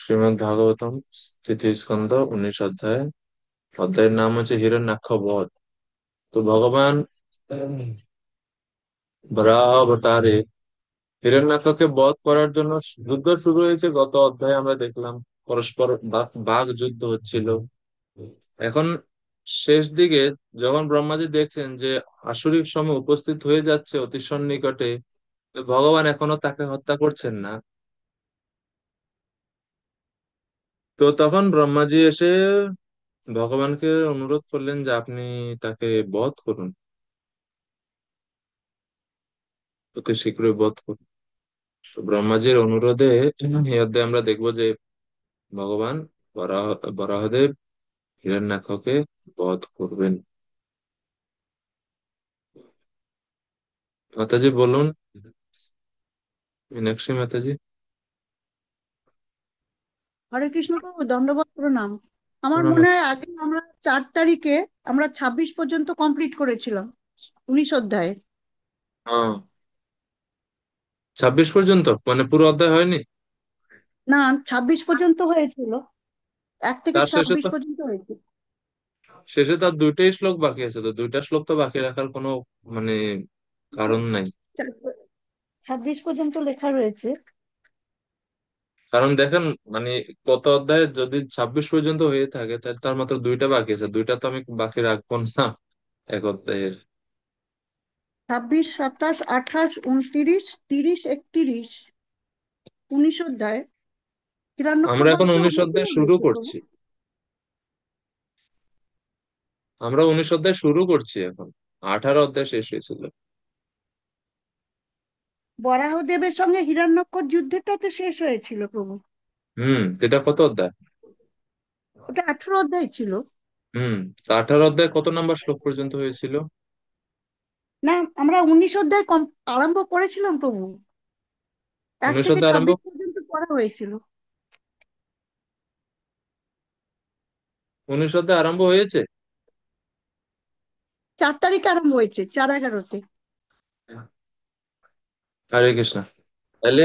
শ্রীমদ্ ভাগবতম, তৃতীয় স্কন্ধ, 19 অধ্যায়। অধ্যায়ের নাম হচ্ছে হিরণ্যাক্ষ বধ। তো ভগবান বরাহ অবতারে হিরণ্যাক্ষকে বধ করার জন্য যুদ্ধ শুরু হয়েছে। গত অধ্যায়ে আমরা দেখলাম পরস্পর বাঘ যুদ্ধ হচ্ছিল। এখন শেষ দিকে যখন ব্রহ্মাজি দেখছেন যে আসুরিক সময় উপস্থিত হয়ে যাচ্ছে অতি সন্নিকটে, তো ভগবান এখনো তাকে হত্যা করছেন না। তো তখন ব্রহ্মাজি এসে ভগবানকে অনুরোধ করলেন যে আপনি তাকে বধ করুন, অতি শীঘ্রই বধ করুন। তো ব্রহ্মাজির অনুরোধে এই অধ্যায়ে আমরা দেখবো যে ভগবান বরাহ বরাহদেব হিরণ্যাক্ষকে বধ করবেন। মাতাজি বলুন, মীনাক্ষী মাতাজি। হরে কৃষ্ণ প্রভু, দণ্ডবত প্রণাম। আমার প্রণাম। মনে হয় আগে আমরা 4 তারিখে আমরা 26 পর্যন্ত কমপ্লিট করেছিলাম, 19 অধ্যায়ে। হ্যাঁ, 26 পর্যন্ত মানে পুরো অধ্যায় হয়নি। না, 26 পর্যন্ত হয়েছিল, 1 থেকে তার শেষে 26 তো পর্যন্ত হয়েছিল। তার দুইটাই শ্লোক বাকি আছে, তো দুইটা শ্লোক তো বাকি রাখার কোনো মানে কারণ নাই। 26 পর্যন্ত লেখা রয়েছে। কারণ দেখেন, মানে কত অধ্যায়ে যদি 26 পর্যন্ত হয়ে থাকে তাহলে তার মাত্র দুইটা বাকি আছে, দুইটা তো আমি বাকি রাখবো না এক অধ্যায়ের। 26, 27, 28, 29, 30, 31, 19 অধ্যায়। হিরণ্যক্ষ আমরা বধ এখন তো 19 অনেকগুলো অধ্যায় শুরু হয়েছে প্রভু। করছি। আমরা 19 অধ্যায় শুরু করছি এখন। 18 অধ্যায় শেষ হয়েছিল। বরাহদেবের সঙ্গে হিরণ্যক্ষ যুদ্ধটা তো শেষ হয়েছিল প্রভু। এটা কত অধ্যায়? ওটা 18 অধ্যায় ছিল। হুম। তা 18 অধ্যায় কত নাম্বার শ্লোক পর্যন্ত হয়েছিল? না, আমরা 19 অধ্যায় আরম্ভ করেছিলাম প্রভু, এক 19 থেকে অধ্যায় আরম্ভ। 26 পর্যন্ত পড়া হয়েছিল। 19 অধ্যায় আরম্ভ হয়েছে। 4 তারিখে আরম্ভ হয়েছে, 4/11-তে। হরে কৃষ্ণ। তাহলে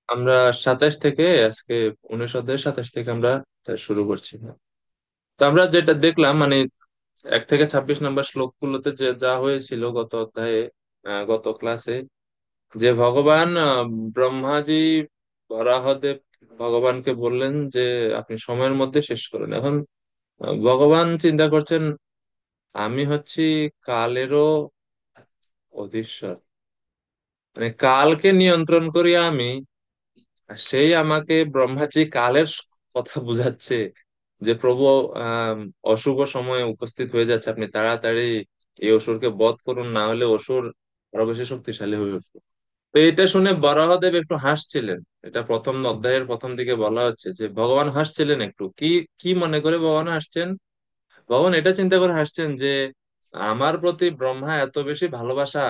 আমরা 27 থেকে আজকে 19 অধ্যায় 27 থেকে আমরা শুরু করছি। তো আমরা যেটা দেখলাম মানে 1 থেকে 26 নম্বর শ্লোকগুলোতে যে যা হয়েছিল গত অধ্যায়ে, গত ক্লাসে, যে ভগবান ব্রহ্মাজি বরাহদেব ভগবানকে বললেন যে আপনি সময়ের মধ্যে শেষ করুন। এখন ভগবান চিন্তা করছেন আমি হচ্ছি কালেরও অধীশ্বর, মানে কালকে নিয়ন্ত্রণ করি আমি। আর সেই আমাকে ব্রহ্মাজি কালের কথা বুঝাচ্ছে যে প্রভু, আহ অশুভ সময়ে উপস্থিত হয়ে যাচ্ছে, আপনি তাড়াতাড়ি এই অসুরকে বধ করুন, না হলে অসুর আরো বেশি শক্তিশালী হয়ে উঠবে। তো এটা শুনে বরাহদেব একটু হাসছিলেন। এটা প্রথম অধ্যায়ের প্রথম দিকে বলা হচ্ছে যে ভগবান হাসছিলেন একটু। কি কি মনে করে ভগবান হাসছেন? ভগবান এটা চিন্তা করে হাসছেন যে আমার প্রতি ব্রহ্মা এত বেশি ভালোবাসা,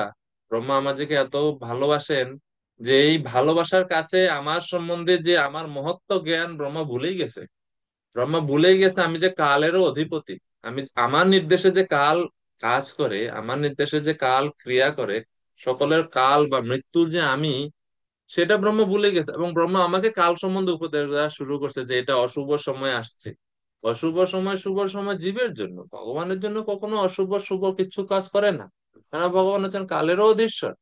ব্রহ্মা আমাদেরকে এত ভালোবাসেন যে এই ভালোবাসার কাছে আমার সম্বন্ধে যে আমার মহত্ব জ্ঞান ব্রহ্মা ভুলেই গেছে। ব্রহ্মা ভুলেই গেছে আমি যে কালেরও অধিপতি। আমি আমার নির্দেশে যে কাল কাজ করে, আমার নির্দেশে যে কাল ক্রিয়া করে, সকলের কাল বা মৃত্যুর যে আমি, সেটা ব্রহ্মা ভুলে গেছে। এবং ব্রহ্মা আমাকে কাল সম্বন্ধে উপদেশ দেওয়া শুরু করছে যে এটা অশুভ সময় আসছে। অশুভ সময় শুভ সময় জীবের জন্য, ভগবানের জন্য কখনো অশুভ শুভ কিছু কাজ করে না, কারণ ভগবান হচ্ছেন কালেরও অধীশ্বর।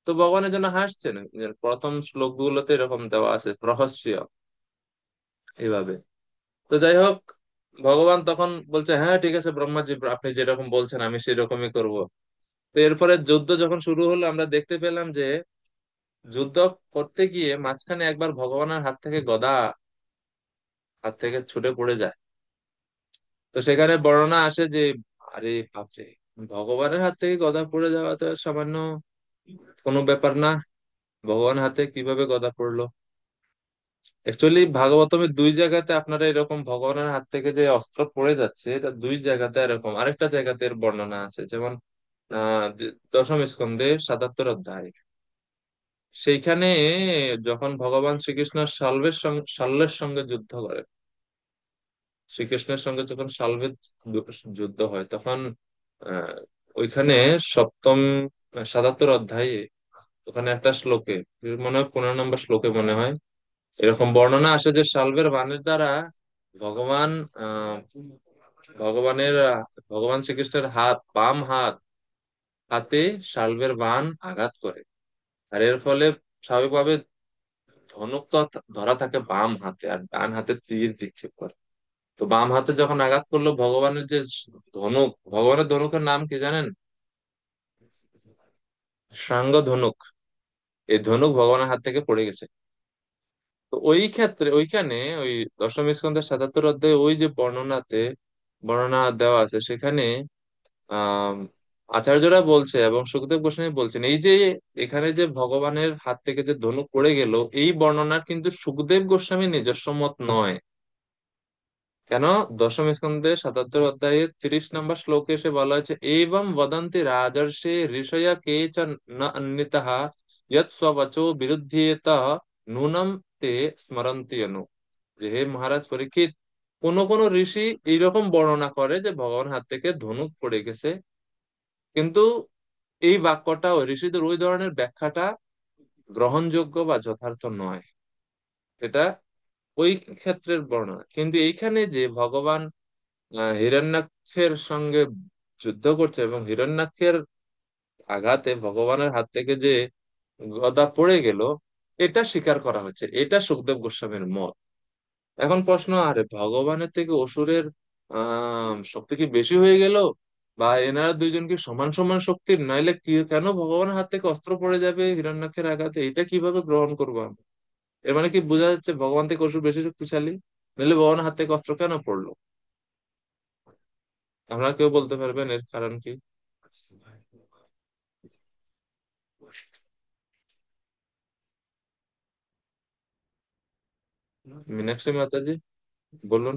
তো ভগবানের জন্য হাসছেন। যে প্রথম শ্লোকগুলোতে এরকম দেওয়া আছে রহস্য এইভাবে। তো যাই হোক, ভগবান তখন বলছে হ্যাঁ ঠিক আছে ব্রহ্মাজি, আপনি যেরকম বলছেন আমি সেরকমই করব। তো এরপরে যুদ্ধ যখন শুরু হলো আমরা দেখতে পেলাম যে যুদ্ধ করতে গিয়ে মাঝখানে একবার ভগবানের হাত থেকে ছুটে পড়ে যায়। তো সেখানে বর্ণনা আসে যে আরে বাপরে, ভগবানের হাত থেকে গদা পড়ে যাওয়া তো সামান্য কোনো ব্যাপার না, ভগবানের হাতে কিভাবে গদা পড়লো। অ্যাকচুয়ালি ভাগবতমের দুই জায়গাতে আপনারা এরকম ভগবানের হাত থেকে যে অস্ত্র পড়ে যাচ্ছে, এটা দুই জায়গাতে এরকম, আরেকটা জায়গাতে এর বর্ণনা আছে। যেমন দশম স্কন্ধে 77 অধ্যায়, সেইখানে যখন ভগবান শ্রীকৃষ্ণ শাল্বের সঙ্গে যুদ্ধ করে, শ্রীকৃষ্ণের সঙ্গে যখন শাল্বের যুদ্ধ হয় তখন আহ ওইখানে সপ্তম 77 অধ্যায়ে ওখানে একটা শ্লোকে, মনে হয় 15 নম্বর শ্লোকে মনে হয়, এরকম বর্ণনা আসে যে শালবের বাণের দ্বারা ভগবান আহ ভগবানের ভগবান শ্রীকৃষ্ণের বাম হাতে শালবের বাণ আঘাত করে। আর এর ফলে স্বাভাবিকভাবে ধনুক তো ধরা থাকে বাম হাতে, আর ডান হাতে তীর নিক্ষেপ করে। তো বাম হাতে যখন আঘাত করলো, ভগবানের যে ভগবানের ধনুকের নাম কি জানেন? সাঙ্গ ধনুক। এই ধনুক ভগবানের হাত থেকে পড়ে গেছে। তো ওই ক্ষেত্রে ওইখানে ওই দশম স্কন্ধের ৭৭ অধ্যায়ে ওই যে বর্ণনা দেওয়া আছে সেখানে আহ আচার্যরা বলছে এবং সুখদেব গোস্বামী বলছেন এই যে এখানে যে ভগবানের হাত থেকে যে ধনুক পড়ে গেল, এই বর্ণনার কিন্তু সুখদেব গোস্বামী নিজস্ব মত নয়। কেন? দশম স্কন্ধে ৭৭ অধ্যায়ে ৩০ নম্বর শ্লোকে এসে বলা হয়েছে, এবং বদন্তি রাজর্ষে ঋষয়া কেচন ন অন্যতঃ যৎ স্ববচো বিরুদ্ধেত নূনম তে স্মরন্তি অনু। যে হে মহারাজ পরীক্ষিত, কোন কোন ঋষি এইরকম বর্ণনা করে যে ভগবান হাত থেকে ধনুক পড়ে গেছে, কিন্তু এই বাক্যটা ওই ঋষিদের ওই ধরনের ব্যাখ্যাটা গ্রহণযোগ্য বা যথার্থ নয়। এটা ওই ক্ষেত্রের বর্ণনা। কিন্তু এইখানে যে ভগবান হিরণ্যাক্ষের সঙ্গে যুদ্ধ করছে এবং হিরণ্যাক্ষের আঘাতে ভগবানের হাত থেকে যে গদা পড়ে গেল, এটা স্বীকার করা হচ্ছে, এটা সুখদেব গোস্বামীর মত। এখন প্রশ্ন, আরে ভগবানের থেকে অসুরের শক্তি কি বেশি হয়ে গেল, বা এনারা দুইজন কি সমান সমান শক্তির? নাইলে কি কেন ভগবানের হাত থেকে অস্ত্র পড়ে যাবে হিরণ্যাক্ষের আঘাতে? এটা কিভাবে গ্রহণ করবো আমরা? এর মানে কি বোঝা যাচ্ছে ভগবান থেকে অসুর বেশি শক্তিশালী? নাহলে ভগবানের হাত থেকে অস্ত্র কেন পড়লো? আপনারা কেউ বলতে পারবেন এর কারণ কি? মীনাক্ষী মাতাজি, বলুন।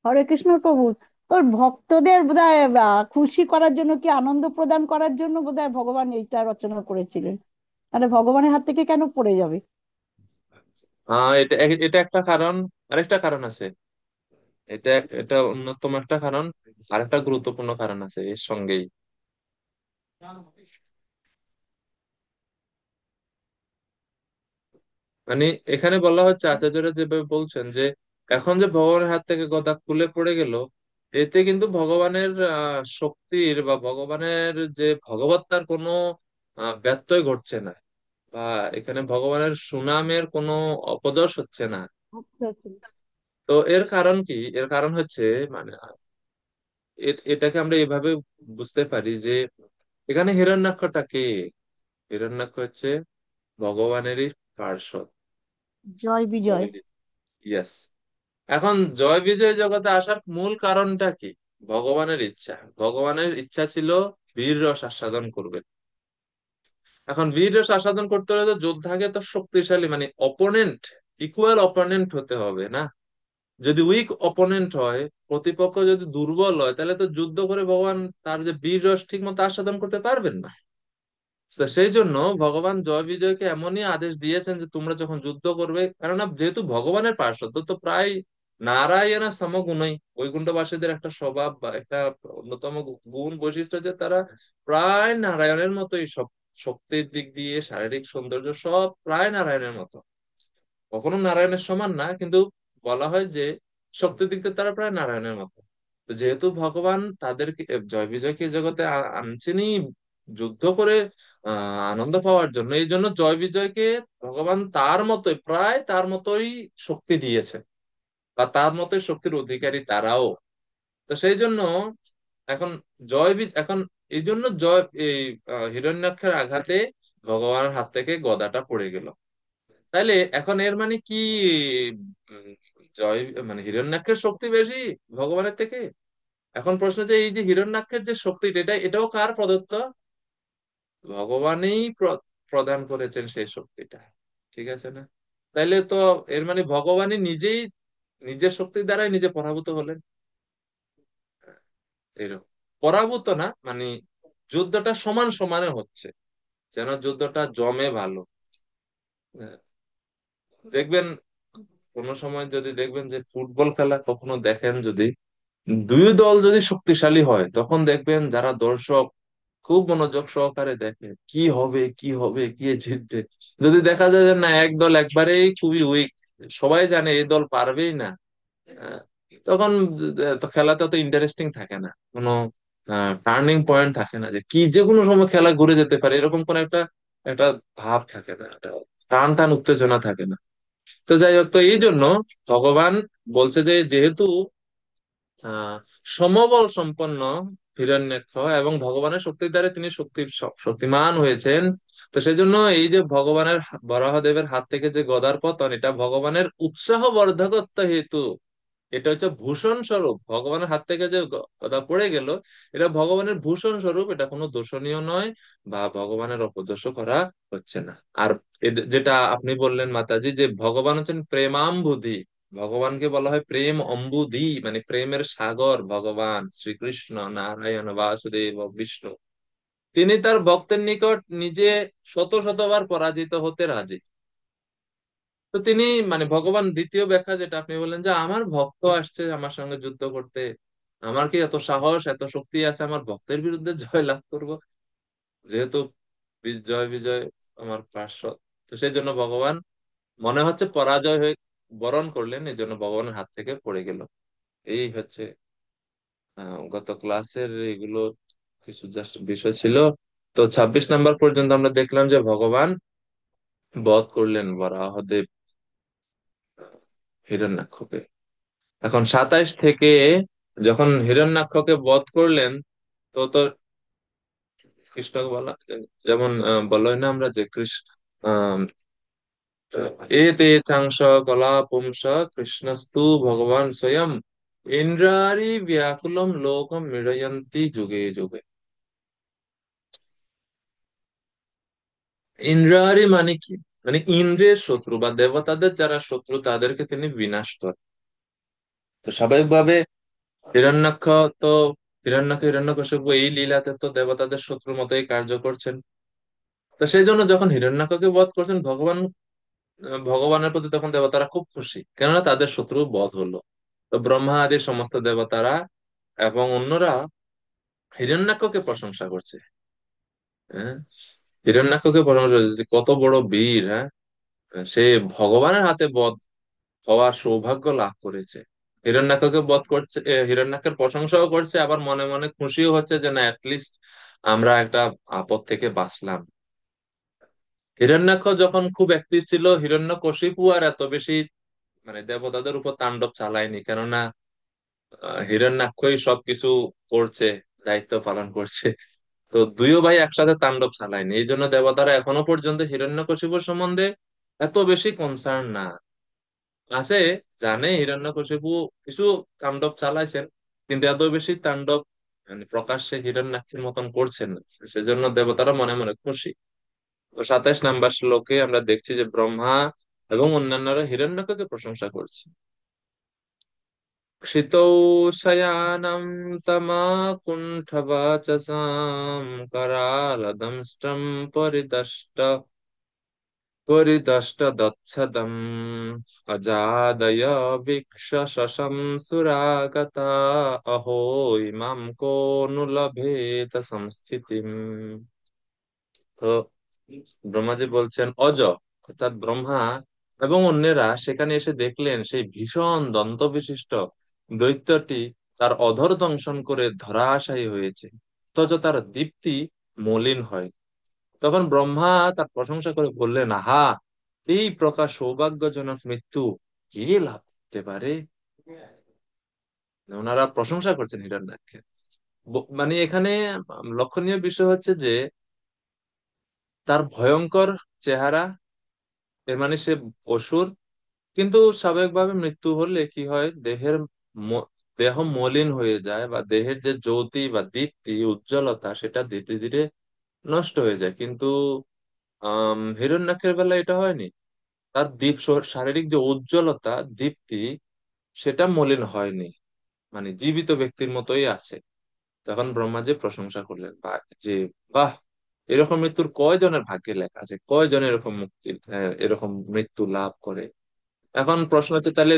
হরে কৃষ্ণ প্রভু, তোর ভক্তদের বোধহয় খুশি করার জন্য, কি আনন্দ প্রদান করার জন্য বোধহয় ভগবান এইটা রচনা করেছিলেন। তাহলে ভগবানের হাত থেকে কেন পড়ে যাবে? এটা এটা একটা কারণ। আরেকটা কারণ আছে। এটা এটা অন্যতম একটা কারণ। আরেকটা গুরুত্বপূর্ণ কারণ আছে এর সঙ্গেই। মানে এখানে বলা হচ্ছে, আচার্যরা যেভাবে বলছেন যে এখন যে ভগবানের হাত থেকে গদা খুলে পড়ে গেল, এতে কিন্তু ভগবানের শক্তির বা ভগবানের যে ভগবত্তার কোনো ব্যত্যয় ঘটছে না, বা এখানে ভগবানের সুনামের কোনো অপযশ হচ্ছে না। আচ্ছা আচ্ছা। তো এর কারণ কি? এর কারণ হচ্ছে, মানে এটাকে আমরা এভাবে বুঝতে পারি যে এখানে হিরণ্যাক্ষটা কে? হিরণ্যাক্ষ হচ্ছে ভগবানেরই পার্শ্বদ। জয় বিজয়। ইয়েস। এখন জয় বিজয় জগতে আসার মূল কারণটা কি? ভগবানের ইচ্ছা। ভগবানের ইচ্ছা ছিল বীর রস আস্বাদন করবেন। এখন বীর রস আস্বাদন করতে হলে তো যোদ্ধাকে তো শক্তিশালী, মানে অপোনেন্ট, ইকুয়াল অপোনেন্ট হতে হবে না? যদি উইক অপোনেন্ট হয়, প্রতিপক্ষ যদি দুর্বল হয়, তাহলে তো যুদ্ধ করে ভগবান তার যে বীর রস ঠিক মতো আস্বাদন করতে পারবেন না। তো সেই জন্য ভগবান জয় বিজয়কে এমনই আদেশ দিয়েছেন যে তোমরা যখন যুদ্ধ করবে, কেননা যেহেতু ভগবানের পার্শ্বদ, তো প্রায় নারায়ণা সমগুণই, বৈকুণ্ঠবাসীদের একটা স্বভাব বা একটা অন্যতম গুণ বৈশিষ্ট্য যে তারা প্রায় নারায়ণের মতোই সব, শক্তির দিক দিয়ে শারীরিক সৌন্দর্য সব প্রায় নারায়ণের মতো। কখনো নারায়ণের সমান না, কিন্তু বলা হয় যে শক্তির দিক দিয়ে তারা প্রায় নারায়ণের মতো। তো যেহেতু ভগবান তাদেরকে জয় বিজয়কে এই জগতে আনছেনই যুদ্ধ করে আনন্দ পাওয়ার জন্য, এই জন্য জয় বিজয়কে ভগবান তার মতোই, প্রায় তার মতোই শক্তি দিয়েছে, বা তার মতোই শক্তির অধিকারী তারাও। তো সেই জন্য এখন এখন এই জন্য এই হিরণ্যাক্ষের আঘাতে ভগবানের হাত থেকে গদাটা পড়ে গেল। তাইলে এখন এর মানে কি? উম, জয় মানে হিরণ্যাক্ষের শক্তি বেশি ভগবানের থেকে? এখন প্রশ্ন যে এই যে হিরণ্যাক্ষের যে শক্তিটা, এটাও কার প্রদত্ত? ভগবানই প্রদান করেছেন সেই শক্তিটা। ঠিক আছে না? তাইলে তো এর মানে ভগবানই নিজেই নিজের শক্তির দ্বারাই নিজে পরাভূত হলেন। এরকম পরাভূত না, মানে যুদ্ধটা সমান সমানে হচ্ছে, যেন যুদ্ধটা জমে ভালো। দেখবেন কোন সময় যদি দেখবেন যে ফুটবল খেলা কখনো দেখেন, যদি দুই দল যদি শক্তিশালী হয়, তখন দেখবেন যারা দর্শক খুব মনোযোগ সহকারে দেখে কি হবে কি হবে, কে জিতবে। যদি দেখা যায় যে না, এক দল একবারেই খুবই উইক, সবাই জানে এই দল পারবেই না, আহ, তখন তো খেলাতে তো ইন্টারেস্টিং থাকে না, কোনো টার্নিং পয়েন্ট থাকে না, যে কি যে কোনো সময় খেলা ঘুরে যেতে পারে এরকম কোন একটা একটা ভাব থাকে না, একটা টান টান উত্তেজনা থাকে না। তো যাই হোক, তো এই জন্য ভগবান বলছে যে যেহেতু আহ সমবল সম্পন্ন হিরণ্যাক্ষ এবং ভগবানের শক্তির দ্বারা তিনি শক্তিমান হয়েছেন, তো সেই জন্য এই যে ভগবানের বরাহদেবের হাত থেকে যে গদার পতন, এটা ভগবানের উৎসাহ বর্ধকত্ব হেতু, এটা হচ্ছে ভূষণ স্বরূপ। ভগবানের হাত থেকে যে গদা পড়ে গেল, এটা ভগবানের ভূষণ স্বরূপ, এটা কোনো দোষণীয় নয় বা ভগবানের অপদস্থ করা হচ্ছে না। আর যেটা আপনি বললেন মাতাজি, যে ভগবান হচ্ছেন প্রেমাম্বুধি, ভগবানকে বলা হয় প্রেম অম্বুধি, মানে প্রেমের সাগর ভগবান শ্রীকৃষ্ণ নারায়ণ বাসুদেব বিষ্ণু। তিনি তার ভক্তের নিকট নিজে শত শতবার পরাজিত হতে রাজি। তো তিনি মানে ভগবান দ্বিতীয় ব্যাখ্যা যেটা আপনি বললেন, যে আমার ভক্ত আসছে আমার সঙ্গে যুদ্ধ করতে, আমার কি এত সাহস এত শক্তি আছে আমার ভক্তের বিরুদ্ধে জয় লাভ করব, যেহেতু জয় বিজয় আমার পার্শ্বদ। তো সেই জন্য ভগবান মনে হচ্ছে পরাজয় হয়ে বরণ করলেন, এই জন্য ভগবানের হাত থেকে পড়ে গেল। এই হচ্ছে গত ক্লাসের এগুলো কিছু জাস্ট বিষয় ছিল। তো 26 নাম্বার পর্যন্ত আমরা দেখলাম যে ভগবান বধ করলেন বরাহদেব হিরণ্যাক্ষকে। এখন 27 থেকে যখন হিরণ্যাক্ষকে বধ করলেন, তো তো কৃষ্ণকে বলা, যেমন বলাই না আমরা যে কৃষ্ণ এতে চাংস কলা পুংস কৃষ্ণস্তু ভগবান স্বয়ং ইন্দ্রারি ব্যাকুলম লোকম মৃড়য়ন্তি যুগে যুগে। ইন্দ্রারি মানে কি? মানে ইন্দ্রের শত্রু বা দেবতাদের যারা শত্রু তাদেরকে তিনি বিনাশ করেন। তো স্বাভাবিকভাবে হিরণ্যাক্ষ তো হিরণ্যকশিপু এই লীলাতে তো দেবতাদের শত্রু মতোই কার্য করছেন। তো সেই জন্য যখন হিরণ্যাক্ষকে বধ করছেন ভগবান, ভগবানের প্রতি তখন দেবতারা খুব খুশি, কেননা তাদের শত্রু বধ হলো। তো ব্রহ্মা আদি সমস্ত দেবতারা এবং অন্যরা হিরণ্যাক্ষকে প্রশংসা করছে। হ্যাঁ, হিরণ্যাক্ষকে প্রশংসা করছে যে কত বড় বীর, হ্যাঁ, সে ভগবানের হাতে বধ হওয়ার সৌভাগ্য লাভ করেছে। হিরণ্যাক্ষকে বধ করছে, হিরণ্যাক্ষের প্রশংসাও করছে, আবার মনে মনে খুশিও হচ্ছে যে না, অ্যাটলিস্ট আমরা একটা আপদ থেকে বাঁচলাম। হিরণ্যাক্ষ যখন খুব অ্যাক্টিভ ছিল, হিরণ্যকশিপু আর এত বেশি মানে দেবতাদের উপর তাণ্ডব চালায়নি, কেননা হিরণ্যাক্ষই সবকিছু করছে, দায়িত্ব পালন করছে। তো দুইও ভাই একসাথে তাণ্ডব চালায়নি, এই জন্য দেবতারা এখনো পর্যন্ত হিরণ্যকশিপুর সম্বন্ধে এত বেশি কনসার্ন না। আছে, জানে হিরণ্যকশিপু কিছু তাণ্ডব চালাইছেন, কিন্তু এত বেশি তাণ্ডব মানে প্রকাশ্যে হিরণ্যাক্ষের মতন করছেন না, সেজন্য দেবতারা মনে মনে খুশি। তো 27 নাম্বার শ্লোকে আমরা দেখছি যে ব্রহ্মা এবং অন্যান্যরা হিরণ্যককে প্রশংসা করছে। क्षितौ शयानं तमाकुण्ठवाचसां करालदंष्ट्रं परिदष्टदच्छदम् अजादय वीक्ष शशंसुरागता अहो इमां को नु लभेत संस्थितिम्। তো ব্রহ্মাজি বলছেন অজ, অর্থাৎ ব্রহ্মা এবং অন্যেরা সেখানে এসে দেখলেন সেই ভীষণ দন্ত বিশিষ্ট দৈত্যটি তার অধর দংশন করে ধরাশায়ী হয়েছে, অথচ তার দীপ্তি মলিন হয়। তখন ব্রহ্মা তার প্রশংসা করে বললেন, আহা, এই প্রকার সৌভাগ্যজনক মৃত্যু কে লাভ করতে পারে। ওনারা প্রশংসা করছেন হিরণ্যাক্ষের। মানে এখানে লক্ষণীয় বিষয় হচ্ছে যে তার ভয়ঙ্কর চেহারা, এর মানে সে অসুর, কিন্তু স্বাভাবিকভাবে মৃত্যু হলে কি হয়, দেহ মলিন হয়ে যায় বা দেহের যে জ্যোতি বা দীপ্তি উজ্জ্বলতা সেটা ধীরে ধীরে নষ্ট হয়ে যায়। কিন্তু হিরণ্যাক্ষের বেলা এটা হয়নি, তার শারীরিক যে উজ্জ্বলতা দীপ্তি সেটা মলিন হয়নি, মানে জীবিত ব্যক্তির মতোই আছে। তখন ব্রহ্মাজি প্রশংসা করলেন বা যে বাহ, এরকম মৃত্যুর কয়জনের ভাগ্যে লেখা আছে, কয়জন এরকম এরকম মৃত্যু লাভ করে। এখন প্রশ্ন হচ্ছে তাহলে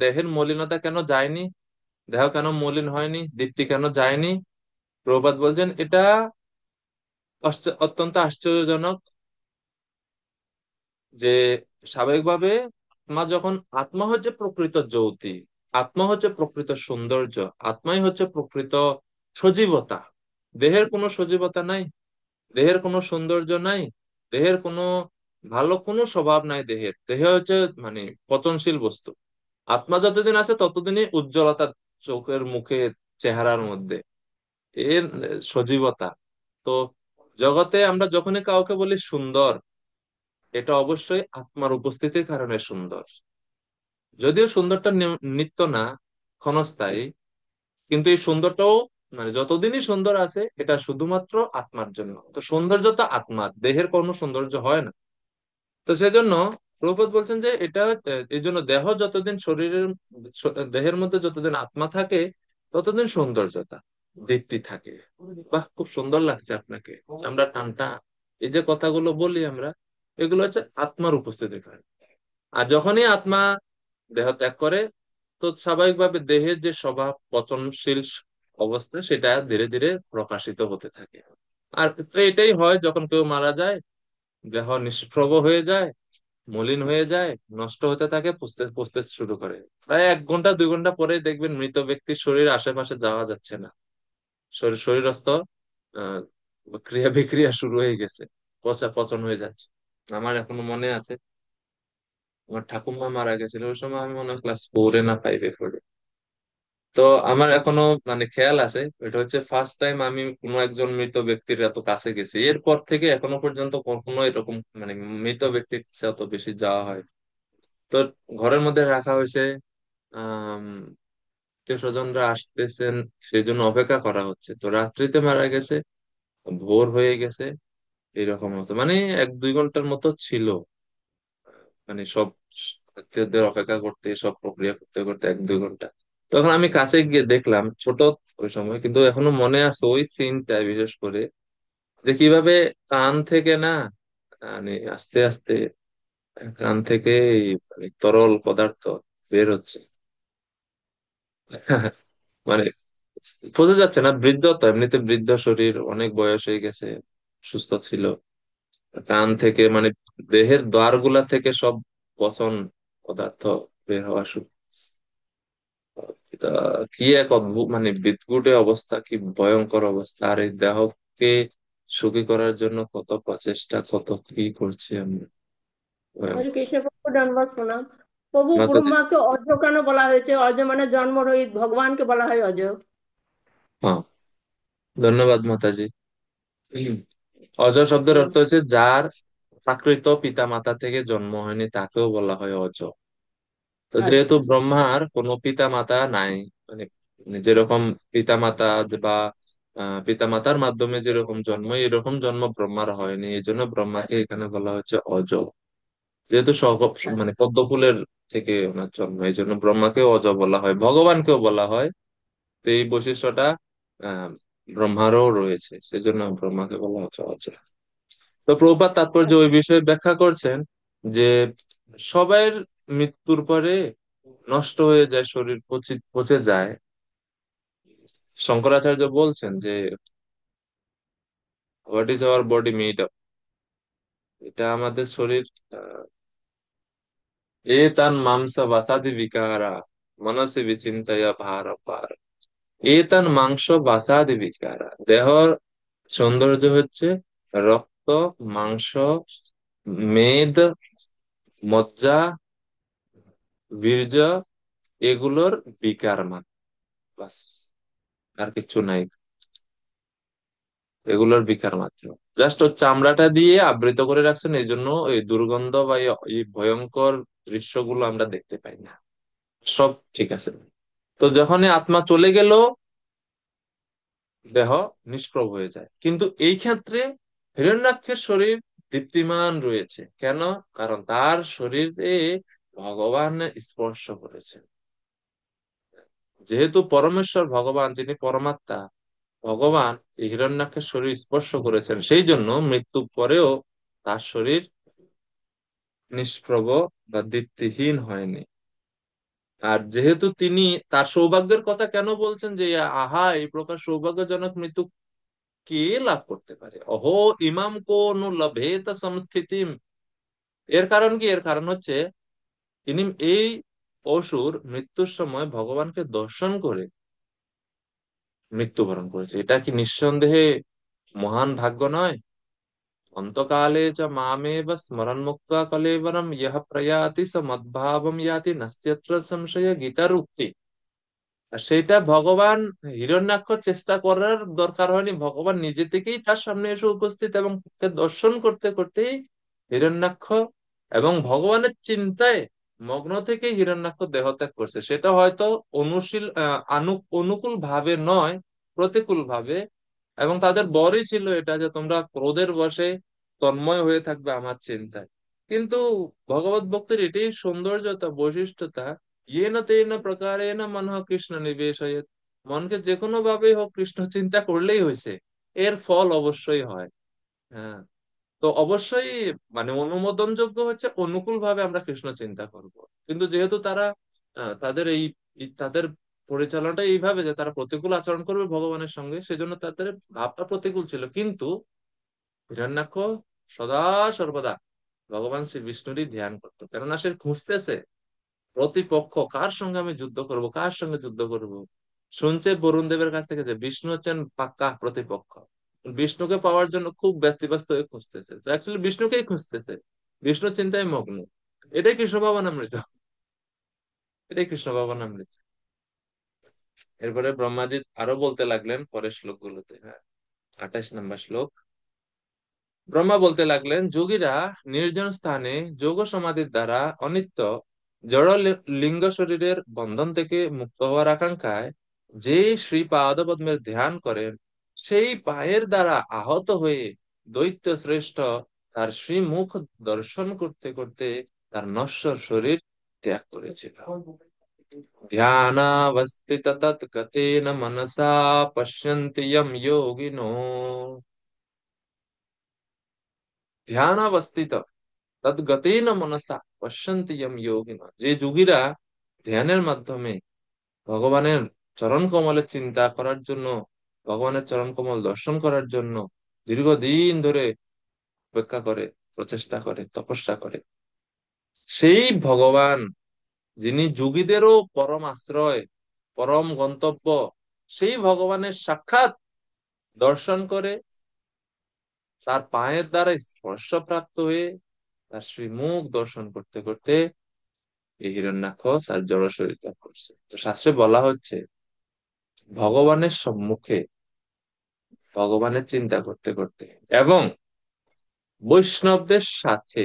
দেহের মলিনতা কেন যায়নি, দেহ কেন মলিন হয়নি, দীপ্তি কেন যায়নি? প্রভুপাদ বলছেন এটা অত্যন্ত আশ্চর্যজনক যে স্বাভাবিকভাবে আত্মা হচ্ছে প্রকৃত জ্যোতি, আত্মা হচ্ছে প্রকৃত সৌন্দর্য, আত্মাই হচ্ছে প্রকৃত সজীবতা। দেহের কোনো সজীবতা নাই, দেহের কোনো সৌন্দর্য নাই, দেহের কোনো ভালো কোনো স্বভাব নাই। দেহে হচ্ছে মানে পচনশীল বস্তু। আত্মা যতদিন আছে ততদিনই উজ্জ্বলতা চোখের মুখে চেহারার মধ্যে, এর সজীবতা। তো জগতে আমরা যখনই কাউকে বলি সুন্দর, এটা অবশ্যই আত্মার উপস্থিতির কারণে সুন্দর। যদিও সুন্দরটা নিত্য না, ক্ষণস্থায়ী, কিন্তু এই সুন্দরটাও মানে যতদিনই সুন্দর আছে এটা শুধুমাত্র আত্মার জন্য। তো সৌন্দর্য তো আত্মার, দেহের কোনো সৌন্দর্য হয় না। তো সেজন্য প্রভুপাদ বলছেন যে এটা এই জন্য দেহ যতদিন শরীরের দেহের মধ্যে যতদিন আত্মা থাকে ততদিন সৌন্দর্যতা দীপ্তি থাকে। বাহ, খুব সুন্দর লাগছে আপনাকে। আমরা টানটা এই যে কথাগুলো বলি আমরা, এগুলো হচ্ছে আত্মার উপস্থিতির কারণে। আর যখনই আত্মা দেহ ত্যাগ করে, তো স্বাভাবিকভাবে দেহের যে স্বভাব পচনশীল অবস্থা সেটা ধীরে ধীরে প্রকাশিত হতে থাকে। আর তো এটাই হয় যখন কেউ মারা যায়, দেহ নিষ্প্রভ হয়ে যায়, মলিন হয়ে যায়, নষ্ট হতে থাকে, পুষতে পুষতে শুরু করে। প্রায় 1 ঘন্টা 2 ঘন্টা পরেই দেখবেন মৃত ব্যক্তির শরীর আশেপাশে যাওয়া যাচ্ছে না। শরীরস্থ আহ ক্রিয়া বিক্রিয়া শুরু হয়ে গেছে, পচন হয়ে যাচ্ছে। আমার এখনো মনে আছে, আমার ঠাকুমা মারা গেছিল ওই সময়, আমি মনে হয় ক্লাস 4-এ না 5-এ পড়ি। তো আমার এখনো মানে খেয়াল আছে, এটা হচ্ছে ফার্স্ট টাইম আমি কোনো একজন মৃত ব্যক্তির এত কাছে গেছি। এরপর থেকে এখনো পর্যন্ত কখনো এরকম মানে মৃত ব্যক্তির কাছে অত বেশি যাওয়া হয়। তো ঘরের মধ্যে রাখা হয়েছে, আহ আত্মীয় স্বজনরা আসতেছেন, সেই জন্য অপেক্ষা করা হচ্ছে। তো রাত্রিতে মারা গেছে, ভোর হয়ে গেছে, এরকম হতো মানে 1-2 ঘন্টার মতো ছিল। মানে সব আত্মীয়দের অপেক্ষা করতে, সব প্রক্রিয়া করতে করতে 1-2 ঘন্টা। তখন আমি কাছে গিয়ে দেখলাম, ছোট ওই সময়, কিন্তু এখনো মনে আছে ওই সিনটা বিশেষ করে, যে কিভাবে কান থেকে না মানে আস্তে আস্তে কান থেকে এই মানে তরল পদার্থ বের হচ্ছে। মানে বোঝা যাচ্ছে না, বৃদ্ধ তো এমনিতে, বৃদ্ধ শরীর, অনেক বয়স হয়ে গেছে, সুস্থ ছিল। কান থেকে মানে দেহের দ্বার গুলা থেকে সব পচন পদার্থ বের হওয়া শুরু করছে। এটা কি এক অদ্ভুত মানে বিদঘুটে অবস্থা, কি ভয়ঙ্কর অবস্থা! আর এই দেহকে সুখী করার জন্য কত প্রচেষ্টা, কত কি করছি আমরা! হরে ভয়ঙ্কর। কৃষ্ণ প্রভু, ধন্যবাদ প্রণাম। প্রভু, মাতাজি, ব্রহ্মাকে অজ কেন বলা হয়েছে? অজ মানে জন্ম রহিত, ভগবানকে বলা হয় অজ। হ্যাঁ, ধন্যবাদ মাতাজি। অজ শব্দের হুম। অর্থ হচ্ছে যার প্রাকৃত পিতা মাতা থেকে জন্ম হয়নি তাকেও বলা হয় অজ। তো আচ্ছা। যেহেতু ব্রহ্মার কোনো পিতা মাতা নাই, মানে যেরকম পিতা মাতা বা পিতা মাতার মাধ্যমে যেরকম জন্ম, এরকম জন্ম ব্রহ্মার হয়নি, এই জন্য ব্রহ্মাকে এখানে বলা হচ্ছে অজ। যেহেতু মানে পদ্ম ফুলের থেকে ওনার জন্ম, এই জন্য ব্রহ্মাকেও অজ বলা হয়, ভগবানকেও বলা হয়। তো এই বৈশিষ্ট্যটা আহ ব্রহ্মারও রয়েছে, সেজন্য ব্রহ্মাকে বলা হচ্ছে অজ। তো প্রভুপাদ তাৎপর্য ওই বিষয়ে ব্যাখ্যা করছেন যে সবার মৃত্যুর পরে নষ্ট হয়ে যায়, শরীর পচে পচে যায়। শঙ্করাচার্য বলছেন যে what is our body made of, এটা আমাদের শরীর এ তান মাংস বাসাদি বিকারা মনসে বিচিন্তয়া ভার পার। এ তান মাংস বাসাদি বিকারা, দেহর সৌন্দর্য হচ্ছে রক্ত, মাংস, মেদ, মজ্জা, বীর্য, এগুলোর বিকার মাত্র, বাস, আর কিছু নাই। এগুলোর বিকার মাত্র, জাস্ট ওর চামড়াটা দিয়ে আবৃত করে রাখছেন, এই জন্য এই দুর্গন্ধ বা এই ভয়ঙ্কর দৃশ্যগুলো আমরা দেখতে পাই না। সব ঠিক আছে। তো যখনই আত্মা চলে গেল, দেহ নিষ্প্রভ হয়ে যায়। কিন্তু এই ক্ষেত্রে হিরণ্যাক্ষের শরীর দীপ্তিমান রয়েছে কেন? কারণ তার শরীরে ভগবান স্পর্শ করেছেন। যেহেতু পরমেশ্বর ভগবান, যিনি পরমাত্মা, ভগবান এই হিরণ্যাক্ষের শরীর স্পর্শ করেছেন, সেই জন্য মৃত্যুর পরেও তার শরীর নিষ্প্রভ বা দীপ্তিহীন হয়নি। আর যেহেতু তিনি, তার সৌভাগ্যের কথা কেন বলছেন যে আহা এই প্রকার সৌভাগ্যজনক মৃত্যু কে লাভ করতে পারে? অহো ইমাম কো নু লভেত সংস্থিতিম। এর কারণ কি? এর কারণ হচ্ছে তিনি এই অসুর মৃত্যুর সময় ভগবানকে দর্শন করে মৃত্যুবরণ করেছে। এটা কি নিঃসন্দেহে মহান ভাগ্য নয়? অন্তকালে চ মামেব স্মরণ মুক্তা কলেবরম ইহ প্রয়াতি স মদ্ভাবম ইয়াতি নাস্ত্যত্র সংশয়, গীতার উক্তি। আর সেটা ভগবান, হিরণ্যাক্ষ চেষ্টা করার দরকার হয়নি, ভগবান নিজে থেকেই তার সামনে এসে উপস্থিত এবং তাকে দর্শন করতে করতেই হিরণ্যাক্ষ এবং ভগবানের চিন্তায় মগ্ন থেকে হিরণ্যাক্ষ দেহত্যাগ করছে। সেটা হয়তো অনুকূল ভাবে নয়, প্রতিকূল ভাবে। এবং তাদের বরই ছিল এটা যে তোমরা ক্রোধের বশে তন্ময় হয়ে থাকবে আমার চিন্তায়। কিন্তু ভগবত ভক্তির এটাই সৌন্দর্যতা, বৈশিষ্ট্যতা, ইয়েন তেন প্রকারেণ মনঃ কৃষ্ণ নিবেশয়েৎ। মনকে যে কোনো ভাবে হোক কৃষ্ণ চিন্তা করলেই হয়েছে, এর ফল অবশ্যই হয়। হ্যাঁ। তো অবশ্যই মানে অনুমোদনযোগ্য হচ্ছে অনুকূল ভাবে আমরা কৃষ্ণ চিন্তা করব। কিন্তু যেহেতু তারা তাদের তাদের পরিচালনাটা এইভাবে যে তারা প্রতিকূল আচরণ করবে ভগবানের সঙ্গে, সেজন্য তাদের ভাবটা প্রতিকূল ছিল। কিন্তু হিরণ্যাক্ষ সদা সর্বদা ভগবান শ্রী বিষ্ণুরই ধ্যান করতো, কেননা সে খুঁজতেছে প্রতিপক্ষ কার সঙ্গে আমি যুদ্ধ করব, কার সঙ্গে যুদ্ধ করব। শুনছে বরুণ দেবের কাছ থেকে যে বিষ্ণু হচ্ছেন পাক্কা প্রতিপক্ষ। বিষ্ণুকে পাওয়ার জন্য খুব ব্যতিব্যস্ত হয়ে খুঁজতেছে, তো অ্যাকচুয়ালি বিষ্ণুকেই খুঁজতেছে, বিষ্ণু চিন্তায় মগ্ন। এটাই কৃষ্ণ ভাবনামৃত, এটাই কৃষ্ণ ভাবনামৃত। এরপরে ব্রহ্মাজি আরো বলতে লাগলেন পরের শ্লোকগুলোতে। হ্যাঁ, 28 নম্বর শ্লোক। ব্রহ্মা বলতে লাগলেন, যোগীরা নির্জন স্থানে যোগ সমাধির দ্বারা অনিত্য জড় লিঙ্গ শরীরের বন্ধন থেকে মুক্ত হওয়ার আকাঙ্ক্ষায় যে শ্রী পাদপদ্মের ধ্যান করেন, সেই পায়ের দ্বারা আহত হয়ে দৈত্য শ্রেষ্ঠ তার শ্রীমুখ দর্শন করতে করতে তার নশ্বর শরীর ত্যাগ করেছিল। ধ্যানাবস্থিত তৎগতেন মনসা পশ্যন্তি ইয়ম যোগিনো। ধ্যানাবস্থিত তদ্গতেন মনসা পশ্যন্তি ইয়ম যোগিনো। যে যোগীরা ধ্যানের মাধ্যমে ভগবানের চরণ কমলের চিন্তা করার জন্য, ভগবানের চরণ কমল দর্শন করার জন্য দীর্ঘদিন ধরে অপেক্ষা করে, প্রচেষ্টা করে, তপস্যা করে, সেই ভগবান যিনি যোগীদেরও পরম আশ্রয়, পরম গন্তব্য, সেই ভগবানের সাক্ষাৎ দর্শন করে তার পায়ের দ্বারা স্পর্শ প্রাপ্ত হয়ে তার শ্রীমুখ দর্শন করতে করতে এই হিরণ্যাক্ষ তার জড় শরীর ত্যাগ করছে। তো শাস্ত্রে বলা হচ্ছে ভগবানের সম্মুখে ভগবানের চিন্তা করতে করতে এবং বৈষ্ণবদের সাথে,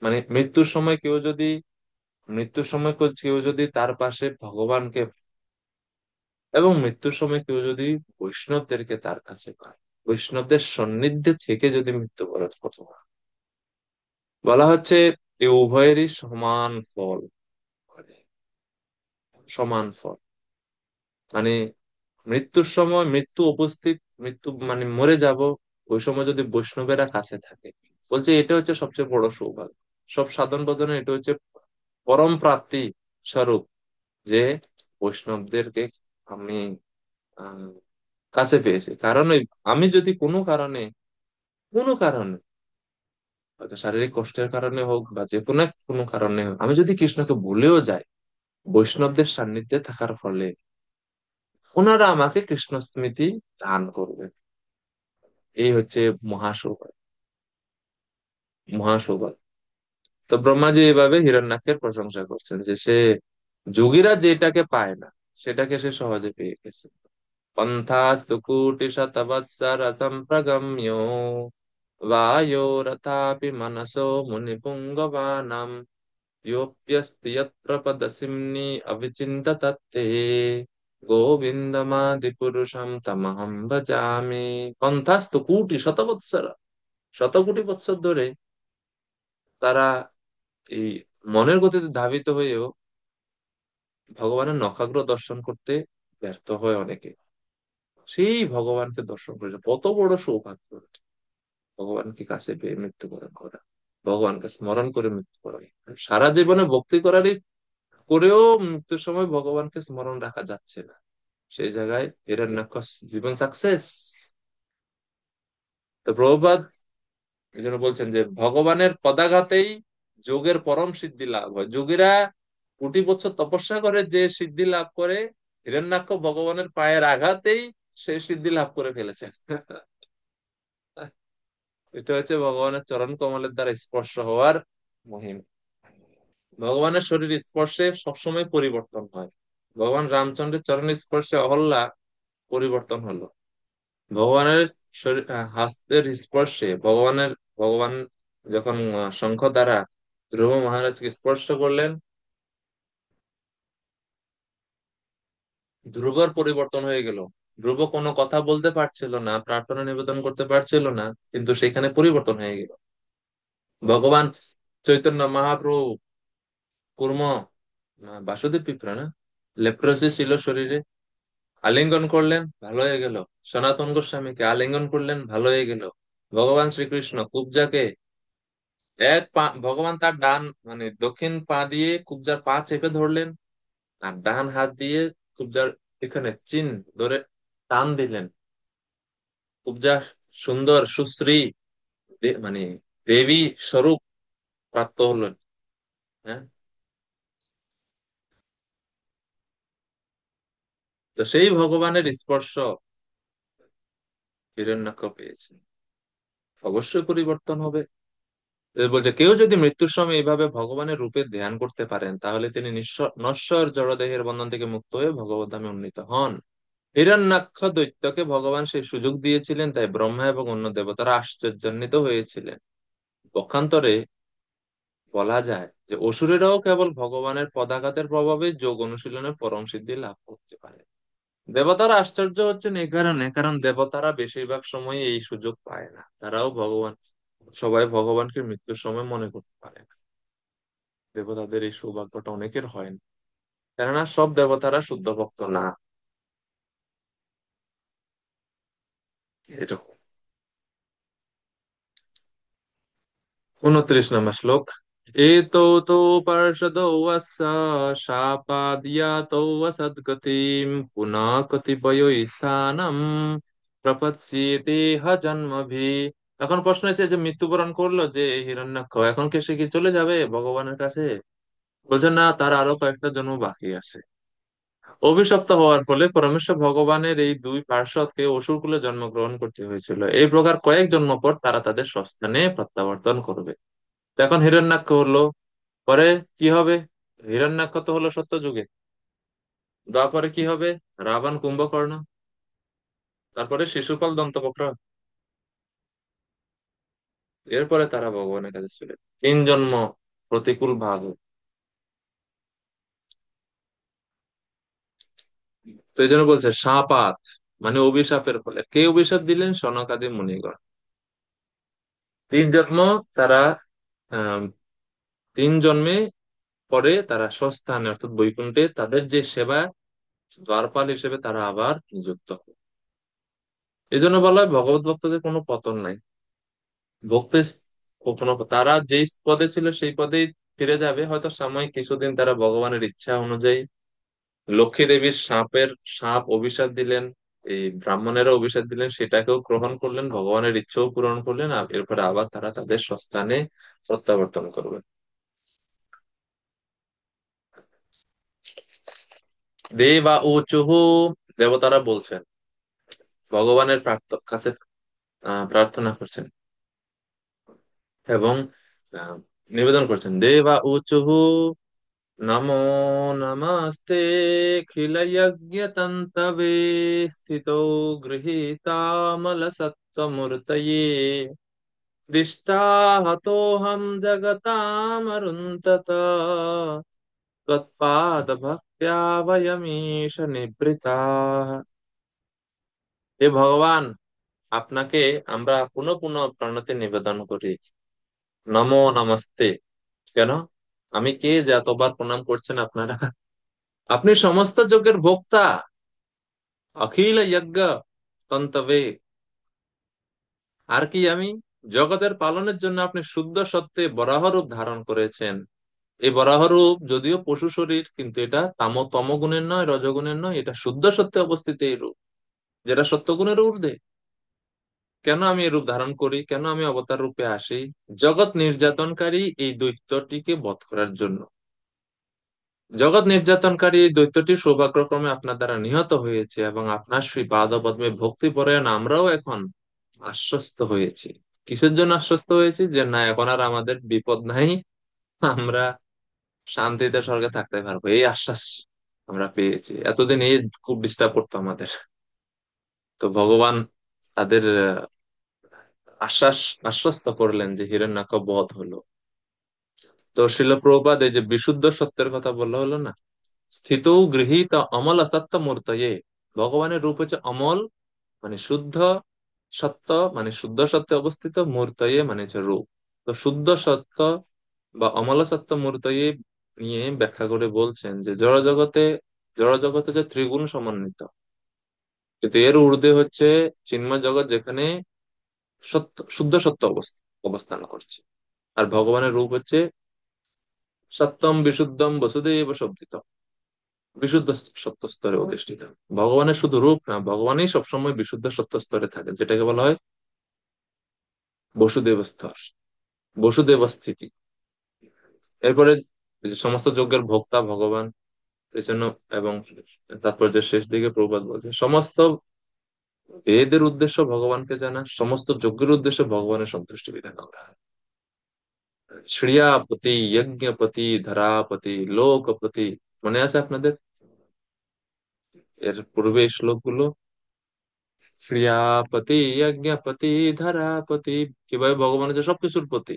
মানে মৃত্যুর সময় কেউ যদি তার পাশে ভগবানকে এবং মৃত্যুর সময় কেউ যদি বৈষ্ণবদেরকে তার কাছে পায়, বৈষ্ণবদের সান্নিধ্যে থেকে যদি মৃত্যুবরণ করতে হয়, বলা হচ্ছে এই উভয়েরই সমান ফল করে, সমান ফল। মানে মৃত্যুর সময় মৃত্যু উপস্থিত, মৃত্যু মানে মরে যাব, ওই সময় যদি বৈষ্ণবেরা কাছে থাকে, বলছে এটা হচ্ছে সবচেয়ে বড় সৌভাগ্য। সব সাধন ভজনে এটা হচ্ছে পরম প্রাপ্তি স্বরূপ, যে বৈষ্ণবদেরকে আমি আহ, কাছে পেয়েছি। কারণ আমি যদি কোনো কারণে হয়তো শারীরিক কষ্টের কারণে হোক বা যে কোনো কারণে হোক, আমি যদি কৃষ্ণকে ভুলেও যাই, বৈষ্ণবদের সান্নিধ্যে থাকার ফলে ওনারা আমাকে কৃষ্ণ স্মৃতি দান করবে। এই হচ্ছে মহাসৌভাগ্য, মহাসৌভাগ্য। তো ব্রহ্মাজি এইভাবে হিরণ্যাক্ষের প্রশংসা করছেন যে সে যোগীরা যেটাকে পায় না সেটাকে সে সহজে পেয়ে গেছে। পন্থাস্তু কোটি শতবৎসর সম্প্রগম্য বায়োরথাপি মনসো মুনিপুঙ্গবানাম योऽप्यस्ति यत्र पदसिम्नि अविचिन्ततत्ते গোবিন্দমাদিপুরুষম তমহম ভজামি। পন্থাস্তু কোটি শতবৎসর, শত কোটি বৎসর ধরে তারা এই মনের গতিতে ধাবিত হয়েও ভগবানের নখাগ্র দর্শন করতে ব্যর্থ হয় অনেকে। সেই ভগবানকে দর্শন করে কত বড় সৌভাগ্য! ভগবানকে কাছে পেয়ে মৃত্যুবরণ করা, ভগবানকে স্মরণ করে মৃত্যুবরণ, সারা জীবনে ভক্তি করেও মৃত্যুর সময় ভগবানকে স্মরণ রাখা যাচ্ছে না, সেই জায়গায় হিরণ্যাক্ষ জীবন সাকসেস। তো প্রভুপাদ এই জন্য বলছেন যে ভগবানের পদাঘাতেই যোগের পরম সিদ্ধি লাভ হয়। যোগীরা কোটি বছর তপস্যা করে যে সিদ্ধি লাভ করে, হিরণ্যাক্ষ ভগবানের পায়ের আঘাতেই সে সিদ্ধি লাভ করে ফেলেছেন। এটা হচ্ছে ভগবানের চরণ কমলের দ্বারা স্পর্শ হওয়ার মহিমা। ভগবানের শরীর স্পর্শে সবসময় পরিবর্তন হয়। ভগবান রামচন্দ্রের চরণ স্পর্শে অহল্যা পরিবর্তন হলো। ভগবানের শরীর হস্তের স্পর্শে ভগবান যখন শঙ্খ দ্বারা ধ্রুব মহারাজকে স্পর্শ করলেন, ধ্রুবর পরিবর্তন হয়ে গেল। ধ্রুব কোনো কথা বলতে পারছিল না, প্রার্থনা নিবেদন করতে পারছিল না, কিন্তু সেখানে পরিবর্তন হয়ে গেল। ভগবান চৈতন্য মহাপ্রভু কুর্ম বাসুদেব পিঁপড়া না, লেপ্রোসি ছিল শরীরে, আলিঙ্গন করলেন, ভালো হয়ে গেল। সনাতন গোস্বামীকে আলিঙ্গন করলেন, ভালো হয়ে গেল। ভগবান শ্রীকৃষ্ণ কুব্জাকে ভগবান তার ডান মানে দক্ষিণ পা দিয়ে কুব্জার পা চেপে ধরলেন, আর ডান হাত দিয়ে কুব্জার এখানে চিন ধরে টান দিলেন। কুব্জা সুন্দর সুশ্রী মানে দেবী স্বরূপ প্রাপ্ত হলেন। হ্যাঁ, তো সেই ভগবানের স্পর্শ হিরণ্যাক্ষ পেয়েছেন, অবশ্যই পরিবর্তন হবে। বলছে কেউ যদি মৃত্যুর সময় এইভাবে ভগবানের রূপে ধ্যান করতে পারেন, তাহলে তিনি নশ্বর জড়দেহের বন্ধন থেকে মুক্ত হয়ে ভগবত ধামে উন্নীত হন। হিরণ্যাক্ষ দৈত্যকে ভগবান সেই সুযোগ দিয়েছিলেন, তাই ব্রহ্মা এবং অন্য দেবতারা আশ্চর্যান্বিত হয়েছিলেন। পক্ষান্তরে বলা যায় যে অসুরেরাও কেবল ভগবানের পদাঘাতের প্রভাবে যোগ অনুশীলনে পরম সিদ্ধি লাভ করতে পারে। দেবতারা আশ্চর্য হচ্ছেন এই কারণে, কারণ দেবতারা বেশিরভাগ সময় এই সুযোগ পায় না। তারাও সবাই ভগবানকে মৃত্যুর সময় মনে করতে পারে না। দেবতাদের এই সৌভাগ্যটা অনেকের হয় না, কেননা সব দেবতারা শুদ্ধ ভক্ত না। এরকম। 29 নম্বর শ্লোক। এতো তো পার্ষদো वत्स शापाद्यातो वसद्गतिं पुनः कतिपयो স্থানম প্রপৎসিতে হ জন্মভি। এখন প্রশ্ন হচ্ছে যে মৃত্যুবরণ করলো যে হিরণ্যাক্ষ, এখন কে সে কি চলে যাবে ভগবানের কাছে? বলছে না, তার আরো কয়েকটা জন্ম বাকি আছে। অভিশপ্ত হওয়ার ফলে পরমেশ্বর ভগবানের এই দুই পার্ষদকে অসুরকুলে জন্মগ্রহণ করতে হয়েছিল। এই প্রকার কয়েক জন্ম পর তারা তাদের স্বস্থানে প্রত্যাবর্তন করবে। তো এখন হিরণ্যাক্ষ হলো, পরে কি হবে? হিরণ্যাক্ষ তো হলো সত্য যুগে, তারপরে কি হবে? রাবণ কুম্ভকর্ণ, তারপরে শিশুপাল দন্তবক্র, এরপরে তারা ভগবানের কাছে ছিলেন। 3 জন্ম প্রতিকূল ভাগ। তো এই জন্য বলছে শাপাত, মানে অভিশাপের ফলে। কে অভিশাপ দিলেন? সনকাদি মুনিগণ। 3 জন্ম তারা, আহ 3 জন্মে পরে তারা স্বস্থানে অর্থাৎ বৈকুণ্ঠে তাদের যে সেবা দ্বারপাল হিসেবে তারা আবার নিযুক্ত হয়। এই জন্য বলা হয় ভগবত ভক্তদের কোনো পতন নাই। ভক্তের কখনো তারা যেই পদে ছিল সেই পদেই ফিরে যাবে, হয়তো সাময়িক কিছুদিন তারা ভগবানের ইচ্ছা অনুযায়ী লক্ষ্মী দেবীর সাপ অভিশাপ দিলেন, এই ব্রাহ্মণেরা অভিশাপ দিলেন, সেটাকেও গ্রহণ করলেন, ভগবানের ইচ্ছাও পূরণ করলেন, আর এরপরে আবার তারা তাদের স্বস্থানে প্রত্যাবর্তন করবেন। দেবা উচুহু, দেবতারা বলছেন, ভগবানের কাছে প্রার্থনা করছেন এবং আহ, নিবেদন করছেন। দেবা উচুহু নমো নমস্তে খিলয়জ্ঞতন্তবে স্থিতো গৃহীতামল সত্ত্বমূর্তये দিষ্টাহতোऽহं জগতামরুन्तত त्वत्पाद भक्त्या वयमीश নিবৃতাः। হে ভগবান, আপনাকে আমরা পুনঃ পুনঃ প্রণতি নিবেদন করি। নমো নমস্তে, কেন? আমি কে যে এতবার প্রণাম করছেন আপনারা? আপনি সমস্ত যজ্ঞের ভোক্তা, অখিল যজ্ঞ তন্তবে। আর কি আমি? জগতের পালনের জন্য আপনি শুদ্ধ সত্ত্বে বরাহ রূপ ধারণ করেছেন। এই বরাহ রূপ যদিও পশু শরীর, কিন্তু এটা তমগুণের নয়, রজগুণের নয়, এটা শুদ্ধ সত্ত্বে অবস্থিত এই রূপ, যেটা সত্যগুণের ঊর্ধ্বে। কেন আমি এই রূপ ধারণ করি, কেন আমি অবতার রূপে আসি? জগৎ নির্যাতনকারী এই দৈত্যটিকে বধ করার জন্য। জগৎ নির্যাতনকারী এই দৈত্যটি সৌভাগ্যক্রমে আপনার দ্বারা নিহত হয়েছে, এবং আপনার শ্রী পাদপদ্মে ভক্তিপরায়ণ আমরাও এখন আশ্বস্ত হয়েছি। কিসের জন্য আশ্বস্ত হয়েছি? যে না, এখন আর আমাদের বিপদ নাই, আমরা শান্তিতে স্বর্গে থাকতে পারবো, এই আশ্বাস আমরা পেয়েছি। এতদিন এই খুব ডিস্টার্ব করতো আমাদের। তো ভগবান তাদের আশ্বাস আশ্বস্ত করলেন যে হিরণ্যাক্ষ বধ হলো। তো শিল প্রভুপাদ এই যে বিশুদ্ধ সত্যের কথা বললো হলো না, স্থিত গৃহীত অমল অসত্য মূর্তয়ে। ভগবানের রূপ হচ্ছে অমল, মানে শুদ্ধ, সত্য মানে শুদ্ধ সত্যে অবস্থিত, মূর্তয়ে মানে হচ্ছে রূপ। তো শুদ্ধ সত্য বা অমল সত্য মূর্তয়ে নিয়ে ব্যাখ্যা করে বলছেন যে জড় জগতে যে ত্রিগুণ সমন্বিত, কিন্তু এর ঊর্ধ্বে হচ্ছে চিন্ময় জগৎ, যেখানে সত্য শুদ্ধ সত্য অবস্থান করছে। আর ভগবানের রূপ হচ্ছে সত্যম বিশুদ্ধম বসুদেব শব্দিত, বিশুদ্ধ সত্য স্তরে অধিষ্ঠিত। ভগবানের শুধু রূপ না, ভগবানই সবসময় বিশুদ্ধ সত্য স্তরে থাকে, যেটাকে বলা হয় বসুদেব স্তর, বসুদেব স্থিতি। এরপরে যে সমস্ত যজ্ঞের ভোক্তা ভগবান, এই জন্য, এবং তারপর যে শেষ দিকে প্রভুপাদ বলছে সমস্ত বেদের উদ্দেশ্য ভগবানকে জানা, সমস্ত যজ্ঞের উদ্দেশ্য ভগবানের সন্তুষ্টি বিধান করা। শ্রিয়াপতি, যজ্ঞপতি, ধরাপতি, লোকপতি, মনে আছে আপনাদের এর পূর্বে এই শ্লোকগুলো? শ্রিয়াপতি, যজ্ঞপতি, ধরাপতি, কিভাবে ভগবান হচ্ছে সবকিছুর পতি।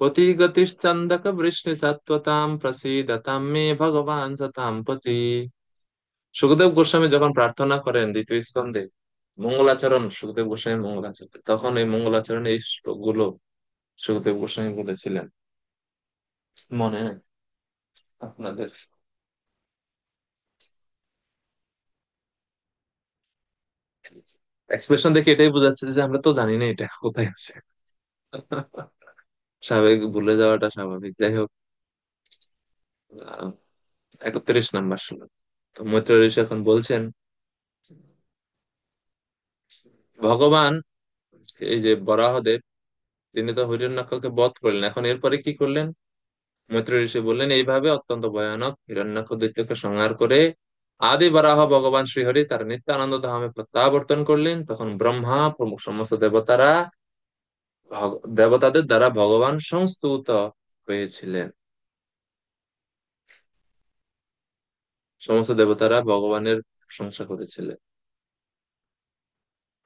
পতি গতিশ্চন্দক বৃষ্ণি সত্বতাম প্রসীদতাম মে ভগবান সতাম পতি। সুখদেব গোস্বামী যখন প্রার্থনা করেন দ্বিতীয় স্কন্ধে মঙ্গলাচরণ, সুখদেব গোস্বামী মঙ্গলাচরণ, তখন এই মঙ্গলাচরণে এই শ্লোকগুলো সুখদেব গোস্বামী বলেছিলেন, মনে নেই আপনাদের? এক্সপ্রেশন দেখে এটাই বোঝাচ্ছে যে আমরা তো জানি না এটা কোথায় আছে। স্বাভাবিক, ভুলে যাওয়াটা স্বাভাবিক। যাই হোক, 31 নম্বর শ্লোক। তো মৈত্রেয় ঋষি এখন বলছেন, ভগবান এই যে বরাহদেব, তিনি তো হিরণ্যাক্ষকে বধ করলেন, এখন এরপরে কি করলেন? মৈত্রেয় ঋষি বললেন, এইভাবে অত্যন্ত ভয়ানক হিরণ্যাক্ষ দৈত্যকে সংহার করে আদি বরাহ ভগবান শ্রীহরি তার নিত্যানন্দ ধামে প্রত্যাবর্তন করলেন। তখন ব্রহ্মা প্রমুখ সমস্ত দেবতারা দেবতাদের দ্বারা ভগবান সংস্তুত হয়েছিলেন। সমস্ত দেবতারা ভগবানের প্রশংসা করেছিলেন।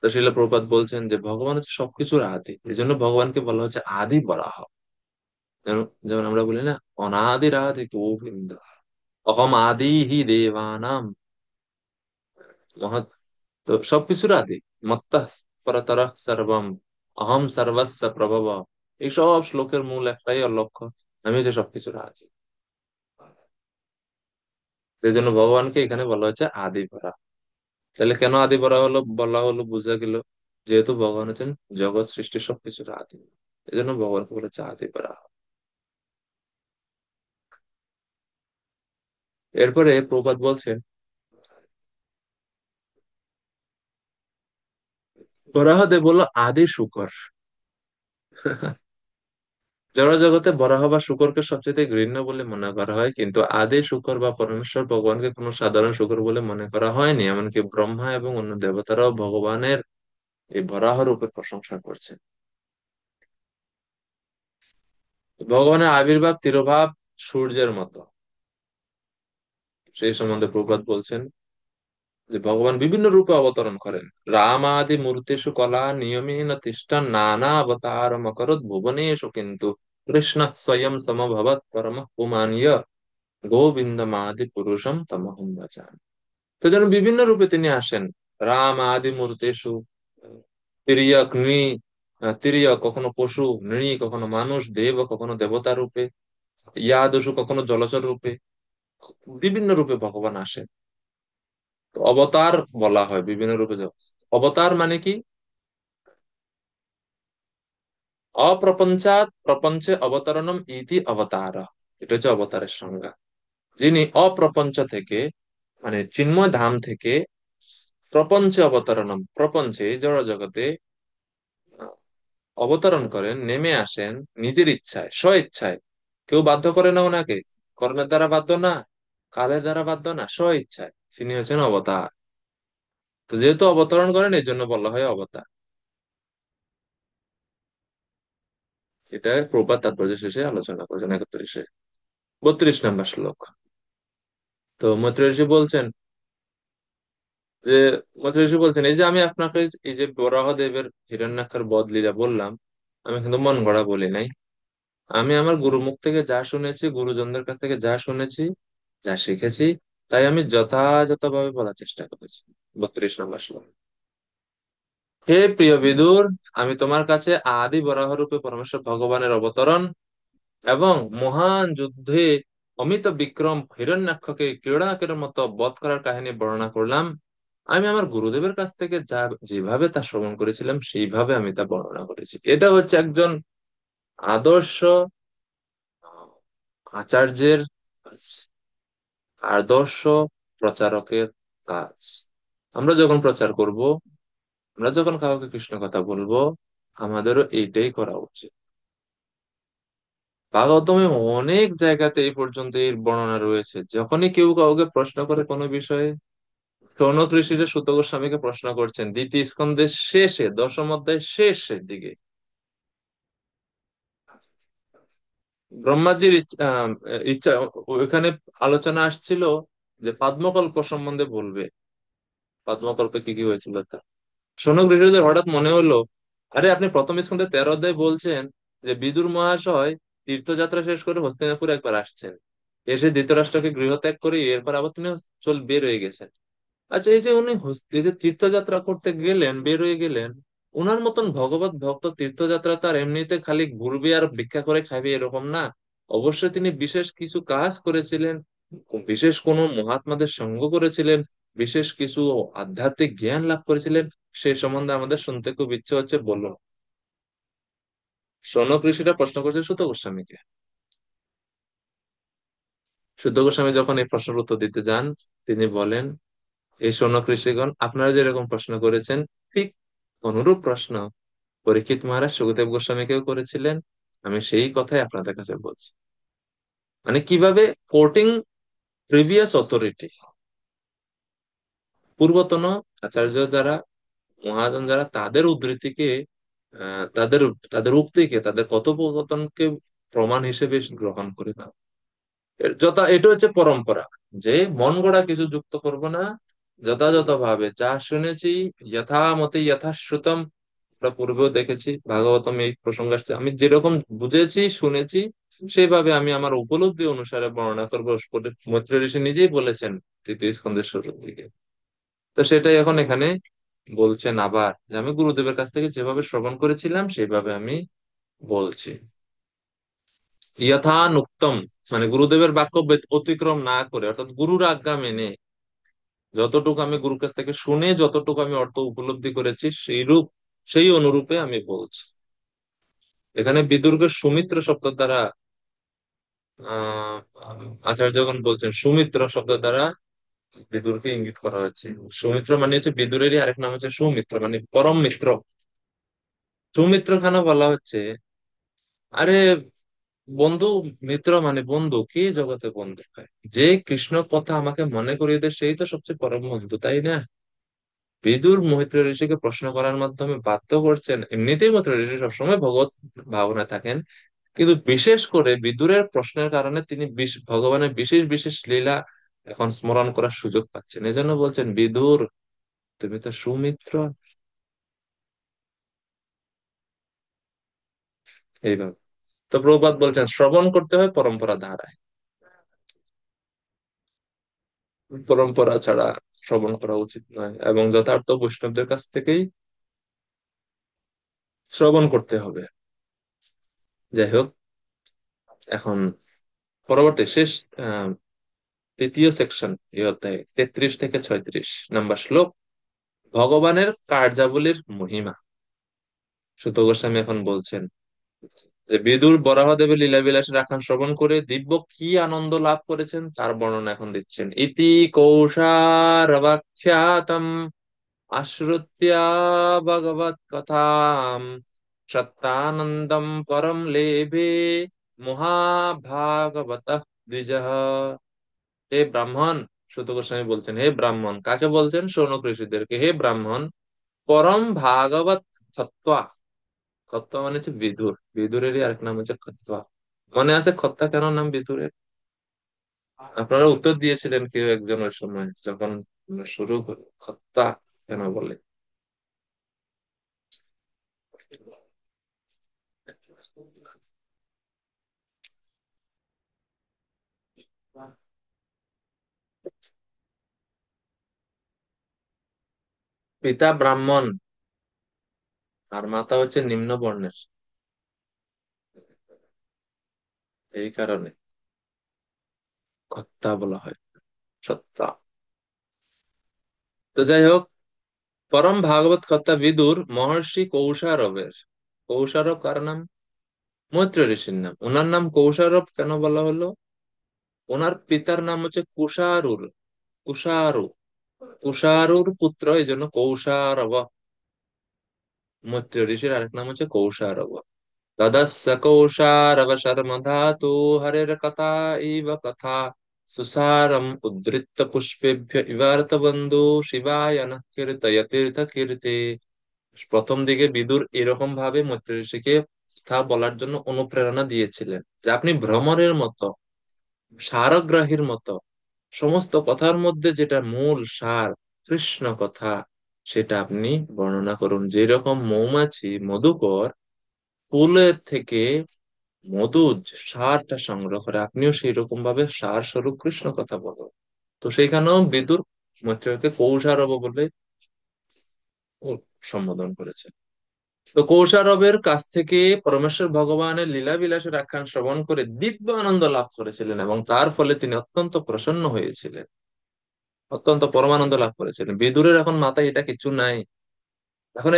তো শ্রীল প্রভুপাদ বলছেন যে ভগবান হচ্ছে সবকিছুর আদি, এই জন্য ভগবানকে বলা হচ্ছে আদি বরাহ। যেমন যেমন আমরা বলি না, অনাদির আদি গোবিন্দ, অহম আদি হি দেবানাম মহৎ। তো সবকিছুর আদি, মত্তঃ পরতরঃ সর্বম, অহম সর্বস্য প্রভব। এই সব শ্লোকের মূল একটাই লক্ষ্য, আমি হচ্ছে সবকিছুর আদি। এই জন্য ভগবানকে এখানে বলা হচ্ছে আদি বরা। তাহলে কেন আদি বরা হলো, বলা হলো, বোঝা গেল যেহেতু ভগবান হচ্ছেন জগৎ সৃষ্টির সবকিছুর আদি, এই জন্য ভগবানকে বলা হচ্ছে আদি বরা। এরপরে প্রপাত বলছেন, বরাহদেব বলল আদি শুকর। জড় জগতে বরাহ বা শুকরকে সবচেয়ে ঘৃণ্য বলে মনে করা হয়, কিন্তু আদি শুকর বা পরমেশ্বর ভগবানকে কোনো সাধারণ শুকর বলে মনে করা হয়নি। এমনকি ব্রহ্মা এবং অন্য দেবতারাও ভগবানের এই বরাহ রূপের প্রশংসা করছেন। ভগবানের আবির্ভাব তিরোভাব সূর্যের মতো, সেই সম্বন্ধে প্রভুপাদ বলছেন যে ভগবান বিভিন্ন রূপে অবতরণ করেন। রামাদি মূর্তিষু কলা নিয়মেন তিষ্ঠান নানা অবতার মকরৎ ভুবনেষু, কিন্তু কৃষ্ণ স্বয়ং সমভবৎ পরম পুমানীয় গোবিন্দমাদি পুরুষম তমহম ভজামি। তো যেন বিভিন্ন রূপে তিনি আসেন। রাম আদি মূর্তেষু, তির্যক নৃ, তির্যক কখনো পশু, নৃ কখনো মানুষ, দেব কখনো দেবতা রূপে, ইয়াদুষু কখনো জলচর রূপে, বিভিন্ন রূপে ভগবান আসেন। তো অবতার বলা হয় বিভিন্ন রূপে। অবতার মানে কি? অপ্রপঞ্চাৎ প্রপঞ্চে অবতারণম ইতি অবতার, এটা হচ্ছে অবতারের সংজ্ঞা। যিনি অপ্রপঞ্চ থেকে, মানে চিন্ময় ধাম থেকে, প্রপঞ্চে অবতারণম, প্রপঞ্চে জড় জগতে অবতরণ করেন, নেমে আসেন নিজের ইচ্ছায়, স্ব ইচ্ছায়। কেউ বাধ্য করে না ওনাকে, কর্মের দ্বারা বাধ্য না, কালের দ্বারা বাধ্য না, স্ব ইচ্ছায় তিনি হচ্ছেন অবতার। তো যেহেতু অবতরণ করেন, এই জন্য বলা হয় অবতার। এটা প্রপাত তাৎপর্য শেষে আলোচনা করেছেন 31-এ। 32 নম্বর শ্লোক। তো মৈত্রেয় ঋষি বলছেন যে, মৈত্রেয় ঋষি বলছেন, এই যে আমি আপনাকে এই যে বরাহদেবের হিরণ্যাক্ষর বধ লীলা বললাম, আমি কিন্তু মন গড়া বলি নাই। আমি আমার গুরুমুখ থেকে যা শুনেছি, গুরুজনদের কাছ থেকে যা শুনেছি, যা শিখেছি, তাই আমি যথাযথভাবে বলার চেষ্টা করেছি। 32 নম্বর শ্লোক। হে প্রিয় বিদুর, আমি তোমার কাছে আদি বরাহ রূপে পরমেশ্বর ভগবানের অবতরণ এবং মহান যুদ্ধে অমিত বিক্রম হিরণ্যাক্ষকে ক্রীড়াকের মতো বধ করার কাহিনী বর্ণনা করলাম। আমি আমার গুরুদেবের কাছ থেকে যা যেভাবে তা শ্রবণ করেছিলাম, সেইভাবে আমি তা বর্ণনা করেছি। এটা হচ্ছে একজন আদর্শ আহ, আচার্যের কাজ, আদর্শ প্রচারকের কাজ। আমরা যখন প্রচার করব, আমরা যখন কাউকে কৃষ্ণ কথা বলবো, আমাদেরও এইটাই করা উচিত। ভাগবতমে অনেক জায়গাতে এই পর্যন্ত এর বর্ণনা রয়েছে। যখনই কেউ কাউকে প্রশ্ন করে কোনো বিষয়ে, সৌনক ঋষিরা সুত গোস্বামীকে প্রশ্ন করছেন দ্বিতীয় স্কন্ধের শেষে, 10ম অধ্যায়ের শেষের দিকে। ব্রহ্মাজির ইচ্ছা, ওইখানে আলোচনা আসছিল যে পদ্মকল্প সম্বন্ধে বলবে, পদ্মকল্পে কি কি হয়েছিল তা। সৌনক ঋষিদের হঠাৎ মনে হলো, আরে আপনি প্রথম স্কন্ধে 13 অধ্যায় বলছেন যে বিদুর মহাশয় তীর্থযাত্রা শেষ করে হস্তিনাপুর একবার আসছেন, এসে ধৃতরাষ্ট্রকে গৃহত্যাগ করে এরপর আবার তিনি বের হয়ে গেছেন। আচ্ছা, এই যে উনি এই যে তীর্থযাত্রা করতে গেলেন, বের হয়ে গেলেন, উনার মতন ভগবত ভক্ত তীর্থযাত্রা তো আর এমনিতে খালি ঘুরবে আর ভিক্ষা করে খাবে এরকম না। অবশ্যই তিনি বিশেষ কিছু কাজ করেছিলেন, বিশেষ কোনো মহাত্মাদের সঙ্গ করেছিলেন, বিশেষ কিছু আধ্যাত্মিক জ্ঞান লাভ করেছিলেন। সে সম্বন্ধে আমাদের শুনতে খুব ইচ্ছে হচ্ছে, বলুন। শৌনক ঋষিরা প্রশ্ন করছে সুত গোস্বামীকে। সুত গোস্বামী যখন এই প্রশ্নের উত্তর দিতে যান, তিনি বলেন, এই শৌনক ঋষিগণ, আপনারা যেরকম প্রশ্ন করেছেন, ঠিক অনুরূপ প্রশ্ন পরীক্ষিত মহারাজ সুখদেব গোস্বামীকেও করেছিলেন। আমি সেই কথাই আপনাদের কাছে বলছি। মানে কিভাবে কোর্টিং প্রিভিয়াস অথরিটি, পূর্বতন আচার্য যারা, মহাজন যারা, তাদের উদ্ধৃতিকে, তাদের তাদের উক্তিকে, তাদের কথোপকথনকে প্রমাণ হিসেবে গ্রহণ করি না। এটা হচ্ছে পরম্পরা, যে মন গড়া কিছু যুক্ত করব না, যথাযথভাবে যা শুনেছি, যথামতে যথাশ্রুতম। আমরা পূর্বেও দেখেছি ভাগবতম এই প্রসঙ্গ আসছে, আমি যেরকম বুঝেছি শুনেছি, সেইভাবে আমি আমার উপলব্ধি অনুসারে বর্ণনা করবো। মৈত্রেয় ঋষি নিজেই বলেছেন 3য় স্কন্ধের শুরুর দিকে। তো সেটাই এখন এখানে বলছেন আবার, যে আমি গুরুদেবের কাছ থেকে যেভাবে শ্রবণ করেছিলাম সেইভাবে আমি বলছি। যথানুক্তম, মানে গুরুদেবের বাক্য অতিক্রম না করে, অর্থাৎ গুরুর আজ্ঞা মেনে, যতটুকু আমি গুরুর কাছ থেকে শুনে যতটুকু আমি অর্থ উপলব্ধি করেছি, সেই অনুরূপে আমি বলছি। এখানে বিদুরকে সুমিত্র শব্দ দ্বারা, আহ আচার্যগণ বলছেন সুমিত্র শব্দ দ্বারা বিদুরকে ইঙ্গিত করা হচ্ছে। সুমিত্র মানে হচ্ছে বিদুরেরই আরেক নাম হচ্ছে সুমিত্র, মানে পরম মিত্র। সুমিত্র কেন বলা হচ্ছে? আরে বন্ধু, মিত্র মানে বন্ধু, কি জগতে বন্ধু হয়? যে কৃষ্ণ কথা আমাকে মনে করিয়ে দেয়, সেই তো সবচেয়ে পরম বন্ধু, তাই না? বিদুর মৈত্র ঋষিকে প্রশ্ন করার মাধ্যমে বাধ্য করছেন। এমনিতেই মৈত্র ঋষি সবসময় ভগবত ভাবনা থাকেন, কিন্তু বিশেষ করে বিদুরের প্রশ্নের কারণে তিনি ভগবানের বিশেষ বিশেষ লীলা এখন স্মরণ করার সুযোগ পাচ্ছেন। এজন্য বলছেন, বিদুর তুমি তো সুমিত্র। এইভাবে তো প্রভুপাদ বলছেন, শ্রবণ করতে হয় পরম্পরা ধারায়, পরম্পরা ছাড়া শ্রবণ করা উচিত নয়, এবং যথার্থ বৈষ্ণবদের কাছ থেকেই শ্রবণ করতে হবে। যাই হোক, এখন পরবর্তী শেষ, আহ 3য় সেকশন এই অধ্যায়ে, 33 থেকে 36 নম্বর শ্লোক, ভগবানের কার্যাবলীর মহিমা। সুত গোস্বামী এখন বলছেন যে বিদুর বরাহদেবের লীলাবিলাসের আখ্যান শ্রবণ করে দিব্য কি আনন্দ লাভ করেছেন তার বর্ণনা এখন দিচ্ছেন। ইতি কৌশারবাখ্যাতম আশ্রুত্য ভগবত কথাম সত্যানন্দম পরম লেভে মহাভাগবত দ্বিজঃ। হে ব্রাহ্মণ, সুত গোস্বামী বলছেন, হে ব্রাহ্মণ, কাকে বলছেন? শৌনক ঋষিদেরকে। হে ব্রাহ্মণ, পরম ভাগবত খত্বা, খত্বা মানে হচ্ছে বিদুর, বিদুরেরই আরেক নাম হচ্ছে খত্বা। মনে আছে খত্তা কেন নাম বিদুরের? আপনারা উত্তর দিয়েছিলেন কেউ একজন ওই সময় যখন শুরু হলো, খত্তা কেন বলে? পিতা ব্রাহ্মণ আর মাতা হচ্ছে নিম্ন বর্ণের, এই কারণে খত্তা বলা হয়, সত্তা। তো যাই হোক, পরম ভাগবত কর্তা বিদুর মহর্ষি কৌশারবের। কৌশারব কার নাম? মৈত্র ঋষির নাম। ওনার নাম কৌশারব কেন বলা হলো? ওনার পিতার নাম হচ্ছে কুষারুর, কুষারু, কুষারুর পুত্র, এই জন্য কৌশারব। মৈত্র ঋষির আরেক নাম হচ্ছে কৌশারব। তদস্য কৌশারব শর্ম ধাতু হরের কথা ইব কথা সুসারম উদ্ধৃত্য পুষ্পেভ্য ইবার্ত বন্ধু শিবায় নঃ কীর্তয় তীর্থ কীর্তি। প্রথম দিকে বিদুর এরকম ভাবে মৈত্র ঋষিকে কথা বলার জন্য অনুপ্রেরণা দিয়েছিলেন যে আপনি ভ্রমরের মতো, সারগ্রাহীর মতো, সমস্ত কথার মধ্যে যেটা মূল সার, কৃষ্ণ কথা, সেটা আপনি বর্ণনা করুন। যেরকম মৌমাছি মধুকর ফুলের থেকে মধু সারটা সংগ্রহ করে, আপনিও সেই রকম ভাবে সার স্বরূপ কৃষ্ণ কথা বলুন। তো সেইখানেও বিদুর মৈত্রেয়কে কৌশারব বলে সম্বোধন করেছে। তো কৌশারবের কাছ থেকে পরমেশ্বর ভগবানের লীলা বিলাসের আখ্যান শ্রবণ করে দিব্য আনন্দ লাভ করেছিলেন এবং তার ফলে তিনি অত্যন্ত প্রসন্ন হয়েছিলেন, অত্যন্ত পরমানন্দ লাভ করেছিলেন। বিদুরের এখন মাথায় এটা কিছু নাই। এখন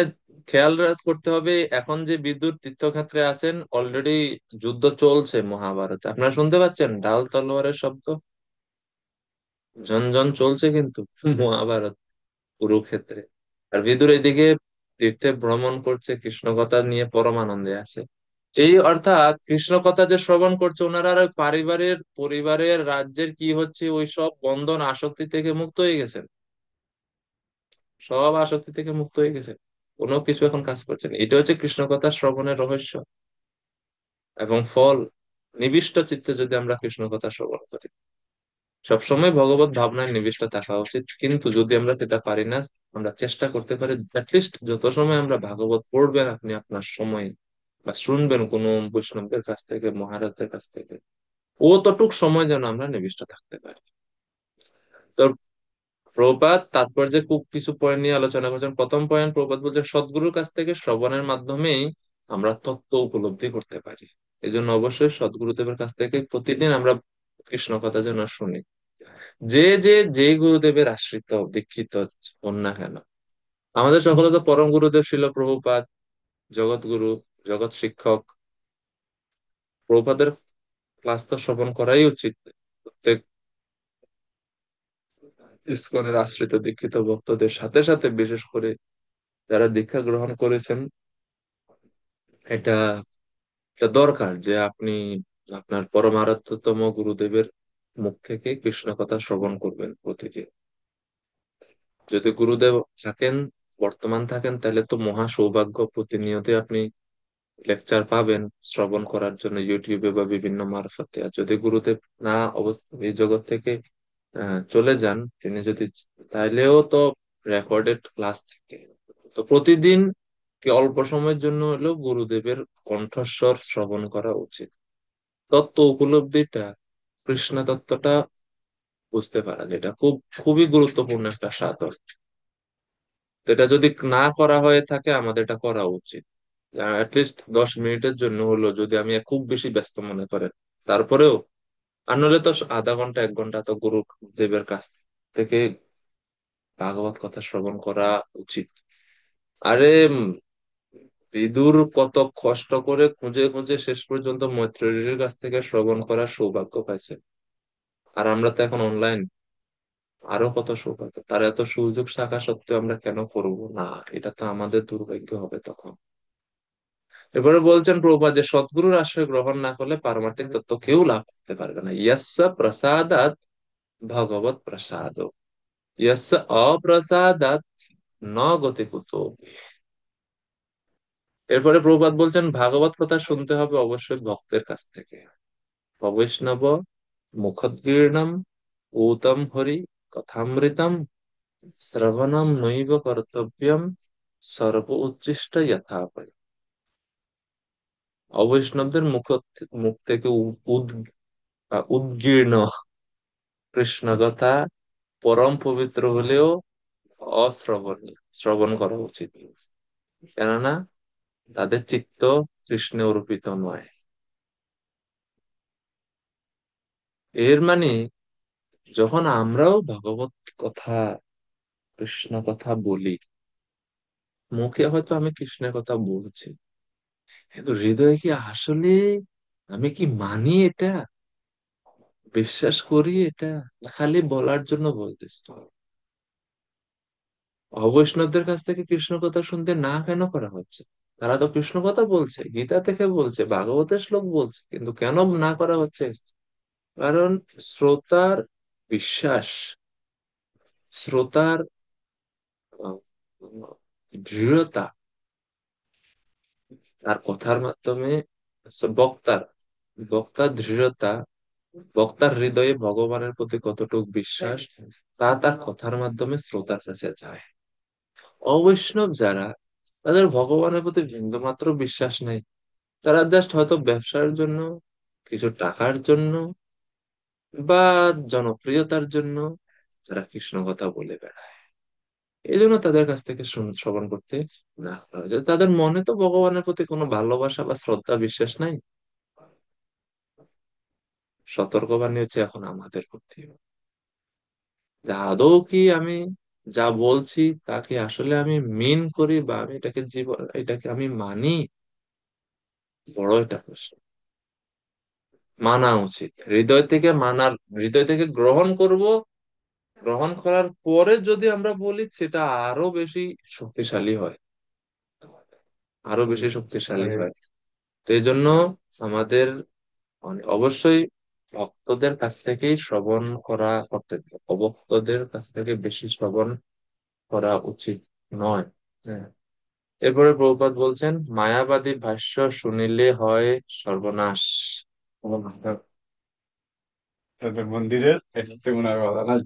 খেয়াল করতে হবে, এখন যে বিদুর তীর্থক্ষেত্রে আছেন, অলরেডি যুদ্ধ চলছে মহাভারতে, আপনারা শুনতে পাচ্ছেন ঢাল তলোয়ারের শব্দ, ঝনঝন চলছে কিন্তু মহাভারত, কুরুক্ষেত্রে। আর বিদুর এদিকে তীর্থে ভ্রমণ করছে, কৃষ্ণ কথা নিয়ে পরম আনন্দে আছে। এই অর্থাৎ কৃষ্ণ কথা যে শ্রবণ করছে, ওনারা আর ওই পরিবারের রাজ্যের কি হচ্ছে ওই সব বন্ধন আসক্তি থেকে মুক্ত হয়ে গেছেন, সব আসক্তি থেকে মুক্ত হয়ে গেছেন, কোনো কিছু এখন কাজ করছে না। এটা হচ্ছে কৃষ্ণ কথা শ্রবণের রহস্য এবং ফল। নিবিষ্ট চিত্তে যদি আমরা কৃষ্ণ কথা শ্রবণ করি, সবসময় ভগবত ভাবনায় নিবিষ্ট থাকা উচিত। কিন্তু যদি আমরা সেটা পারি না, আমরা চেষ্টা করতে পারি অ্যাটলিস্ট যত সময় আমরা ভাগবত পড়বেন, আপনি আপনার সময় বা শুনবেন কোনো বৈষ্ণবদের কাছ থেকে, মহারাজদের কাছ থেকে, অতটুক সময় যেন আমরা নিবিষ্ট থাকতে পারি। তো প্রভুপাদ তাৎপর্যে খুব কিছু পয়েন্ট নিয়ে আলোচনা করছেন। প্রথম পয়েন্ট, প্রভুপাদ বলছে সদ্গুরুর কাছ থেকে শ্রবণের মাধ্যমেই আমরা তত্ত্ব উপলব্ধি করতে পারি। এই জন্য অবশ্যই সদ্গুরুদেবের কাছ থেকে প্রতিদিন আমরা কৃষ্ণ কথা যেন শুনি। যে গুরুদেবের আশ্রিত দীক্ষিত হন না কেন, আমাদের সকলে তো পরম গুরুদেব ছিল প্রভুপাদ, জগৎ গুরু, জগৎ শিক্ষক। প্রভুপাদের ক্লাস তো শ্রবণ করাই উচিত প্রত্যেক ইসকনের আশ্রিত দীক্ষিত ভক্তদের সাথে সাথে, বিশেষ করে যারা দীক্ষা গ্রহণ করেছেন। এটা এটা দরকার যে আপনি আপনার পরমারাধ্যতম গুরুদেবের মুখ থেকে কৃষ্ণ কথা শ্রবণ করবেন প্রতিদিন। যদি গুরুদেব থাকেন, বর্তমান থাকেন, তাহলে তো মহা সৌভাগ্য, প্রতিনিয়ত আপনি লেকচার পাবেন শ্রবণ করার জন্য ইউটিউবে বা বিভিন্ন মারফতে। আর যদি গুরুদেব না এই জগৎ থেকে চলে যান, তিনি যদি, তাইলেও তো রেকর্ডেড ক্লাস থাকে। তো প্রতিদিন কি অল্প সময়ের জন্য হলেও গুরুদেবের কণ্ঠস্বর শ্রবণ করা উচিত। তত্ত্ব উপলব্ধিটা, কৃষ্ণ তত্ত্বটা বুঝতে পারা, যেটা খুবই গুরুত্বপূর্ণ একটা সাধন। তো এটা যদি না করা হয়ে থাকে, আমাদের এটা করা উচিত। অ্যাটলিস্ট 10 মিনিটের জন্য হলো, যদি আমি খুব বেশি ব্যস্ত মনে করেন, তারপরেও। আর নইলে তো আধা ঘন্টা 1 ঘন্টা তো গুরুদেবের কাছ থেকে ভাগবত কথা শ্রবণ করা উচিত। আরে বিদুর কত কষ্ট করে খুঁজে খুঁজে শেষ পর্যন্ত মৈত্র ঋষির কাছ থেকে শ্রবণ করার সৌভাগ্য পাইছে। আর আমরা তো এখন অনলাইন, আরো কত সৌভাগ্য। তার এত সুযোগ থাকা সত্ত্বেও আমরা কেন করব না? এটা তো আমাদের দুর্ভাগ্য হবে তখন। এরপরে বলছেন প্রভুপাদ যে সদ্গুরুর আশ্রয় গ্রহণ না করলে পারমার্থিক তত্ত্ব কেউ লাভ করতে পারবে না। ইয়াস্য প্রসাদাৎ ভগবত প্রসাদ, ইয়াস্য অপ্রসাদাৎ ন গতি কুতো। এরপরে প্রভুপাদ বলছেন ভাগবত কথা শুনতে হবে অবশ্যই ভক্তের কাছ থেকে। অবৈষ্ণব মুখোদ্গীর্ণম ऊतम হরি কথামৃতম শ্রবণম নৈব কর্তব্যম সর্ব উচ্ছিষ্ট যথাপরি। অবৈষ্ণবদের মুখ থেকে উদ্গীর্ণ কৃষ্ণ কথা পরম পবিত্র হলেও অশ্রবণীয়, শ্রবণ করা উচিত। কেননা তাদের চিত্ত কৃষ্ণে অর্পিত নয়। এর মানে যখন আমরাও ভগবত কথা, কৃষ্ণ কথা বলি, মুখে হয়তো আমি কৃষ্ণের কথা বলছি, কিন্তু হৃদয়ে কি আসলে আমি কি মানি এটা, বিশ্বাস করি এটা, খালি বলার জন্য বলতেছি? অবৈষ্ণবদের কাছ থেকে কৃষ্ণ কথা শুনতে না কেন করা হচ্ছে? তারা তো কৃষ্ণ কথা বলছে, গীতা থেকে বলছে, ভাগবতের শ্লোক বলছে, কিন্তু কেন না করা হচ্ছে? কারণ শ্রোতার বিশ্বাস, শ্রোতার আহ, দৃঢ়তা, তার কথার মাধ্যমে বক্তার বক্তার দৃঢ়তা, বক্তার হৃদয়ে ভগবানের প্রতি কতটুকু বিশ্বাস, তা তার কথার মাধ্যমে শ্রোতার কাছে যায়। অবৈষ্ণব যারা, তাদের ভগবানের প্রতি বিন্দুমাত্র বিশ্বাস নেই। তারা জাস্ট হয়তো ব্যবসার জন্য, কিছু টাকার জন্য, বা জনপ্রিয়তার জন্য তারা কৃষ্ণ কথা বলে বেড়ায়। এই জন্য তাদের কাছ থেকে শ্রবণ করতে না করা যায়। তাদের মনে তো ভগবানের প্রতি কোনো ভালোবাসা বা শ্রদ্ধা বিশ্বাস নাই। সতর্কবাণী হচ্ছে এখন আমাদের প্রতি, যে আদৌ কি আমি যা বলছি তা কি আসলে আমি মিন করি, বা আমি এটাকে জীবন, এটাকে আমি মানি? বড় একটা প্রশ্ন। মানা উচিত, হৃদয় থেকে মানার, হৃদয় থেকে গ্রহণ করব। গ্রহণ করার পরে যদি আমরা বলি, সেটা আরো বেশি শক্তিশালী হয়, আরো বেশি শক্তিশালী হয়। তো এই জন্য আমাদের অবশ্যই ভক্তদের কাছ থেকেই শ্রবণ করা কর্তব্য, অভক্তদের কাছ থেকে বেশি শ্রবণ করা উচিত নয়। হ্যাঁ। এরপরে প্রভুপাদ বলছেন মায়াবাদী ভাষ্য শুনিলে হয় সর্বনাশ। তোদের মন্দিরের এটাতে মনে হয় কথা নাই।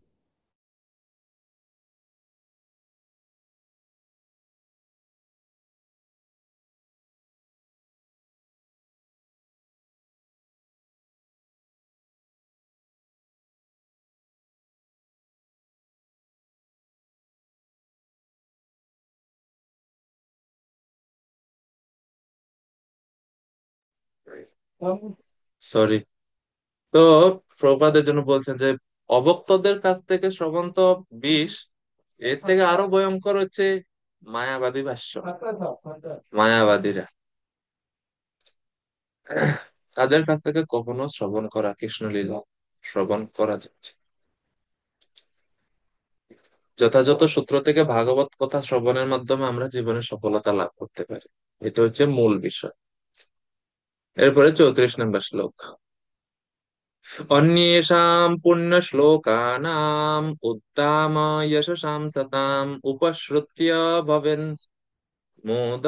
সরি। তো প্রভুপাদের জন্য বলছেন যে অভক্তদের কাছ থেকে শ্রবণ তো বিষ, এর থেকে আরো ভয়ঙ্কর হচ্ছে মায়াবাদী ভাষ্য। মায়াবাদীরা, তাদের কাছ থেকে কখনো শ্রবণ করা, কৃষ্ণলীলা শ্রবণ করা যাচ্ছে। যথাযথ সূত্র থেকে ভাগবত কথা শ্রবণের মাধ্যমে আমরা জীবনে সফলতা লাভ করতে পারি, এটা হচ্ছে মূল বিষয়। এরপরে 34 নম্বর শ্লোক। অন্যেষাং পুণ্যশ্লোকানাম উদ্দাম যশসাং সতাম উপসৃত্য ভবেন মোদ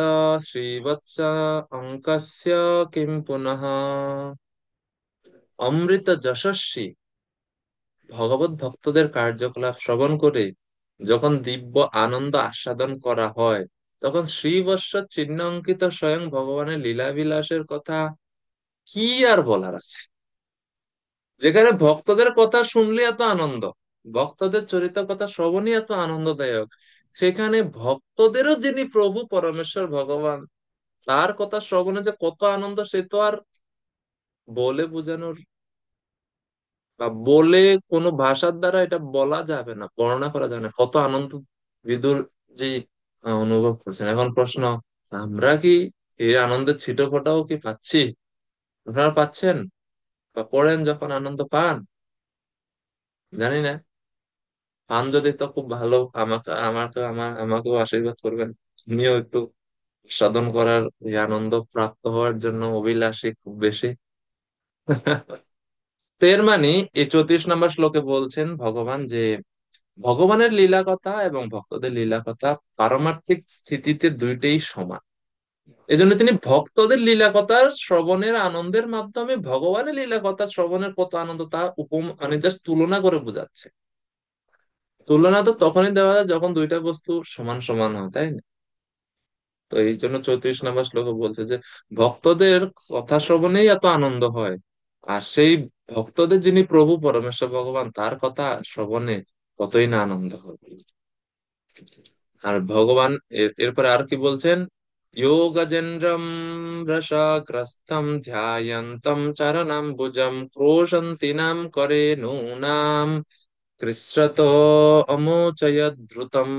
শ্রীবৎস অঙ্কস্য কিং পুনঃ। অমৃত যশস্বী ভগবত ভক্তদের কার্যকলাপ শ্রবণ করে যখন দিব্য আনন্দ আস্বাদন করা হয়, তখন শ্রীবৎস চিহ্ন অঙ্কিত স্বয়ং ভগবানের লীলা বিলাসের কথা কি আর বলার আছে। যেখানে ভক্তদের কথা শুনলে এত আনন্দ, ভক্তদের চরিত্র কথা শ্রবণই এত আনন্দদায়ক, সেখানে ভক্তদেরও যিনি প্রভু পরমেশ্বর ভগবান, তার কথা শ্রবণে যে কত আনন্দ, সে তো আর বলে বোঝানোর বা বলে কোনো ভাষার দ্বারা এটা বলা যাবে না, বর্ণনা করা যাবে না কত আনন্দ বিদুর জি অনুভব করছেন। এখন প্রশ্ন, আমরা কি এই আনন্দের ছিটেফোঁটাও কি পাচ্ছি? আপনারা পাচ্ছেন বা পড়েন যখন আনন্দ পান? জানি না। পান যদি তো খুব ভালো, আমাকে আমাকে আমাকেও আশীর্বাদ করবেন, আমিও একটু সাধন করার, এই আনন্দ প্রাপ্ত হওয়ার জন্য অভিলাষী খুব বেশি। তো এর মানে এই 34 নম্বর শ্লোকে বলছেন ভগবান যে ভগবানের লীলা কথা এবং ভক্তদের লীলা কথা পারমার্থিক স্থিতিতে দুইটাই সমান। এজন্য তিনি ভক্তদের লীলা কথা শ্রবণের আনন্দের মাধ্যমে ভগবানের লীলা কথা শ্রবণের কত আনন্দ তা মানে জাস্ট তুলনা করে বোঝাচ্ছে। তুলনা তো তখনই দেওয়া যায় যখন দুইটা বস্তু সমান সমান হয়, তাই না? তো এই জন্য 34 নম্বর শ্লোকে বলছে যে ভক্তদের কথা শ্রবণেই এত আনন্দ হয়, আর সেই ভক্তদের যিনি প্রভু পরমেশ্বর ভগবান তার কথা শ্রবণে কতই না আনন্দ হবে। আর ভগবান এরপরে আর কি বলছেন, যোগজেন্দ্রম রসগ্রস্তম ধ্যায়ন্তম চরণাম্বুজম ক্রোশন্তি নাম করে নূনাম কৃচ্ছ্রত অমোচয়দ্রুতম।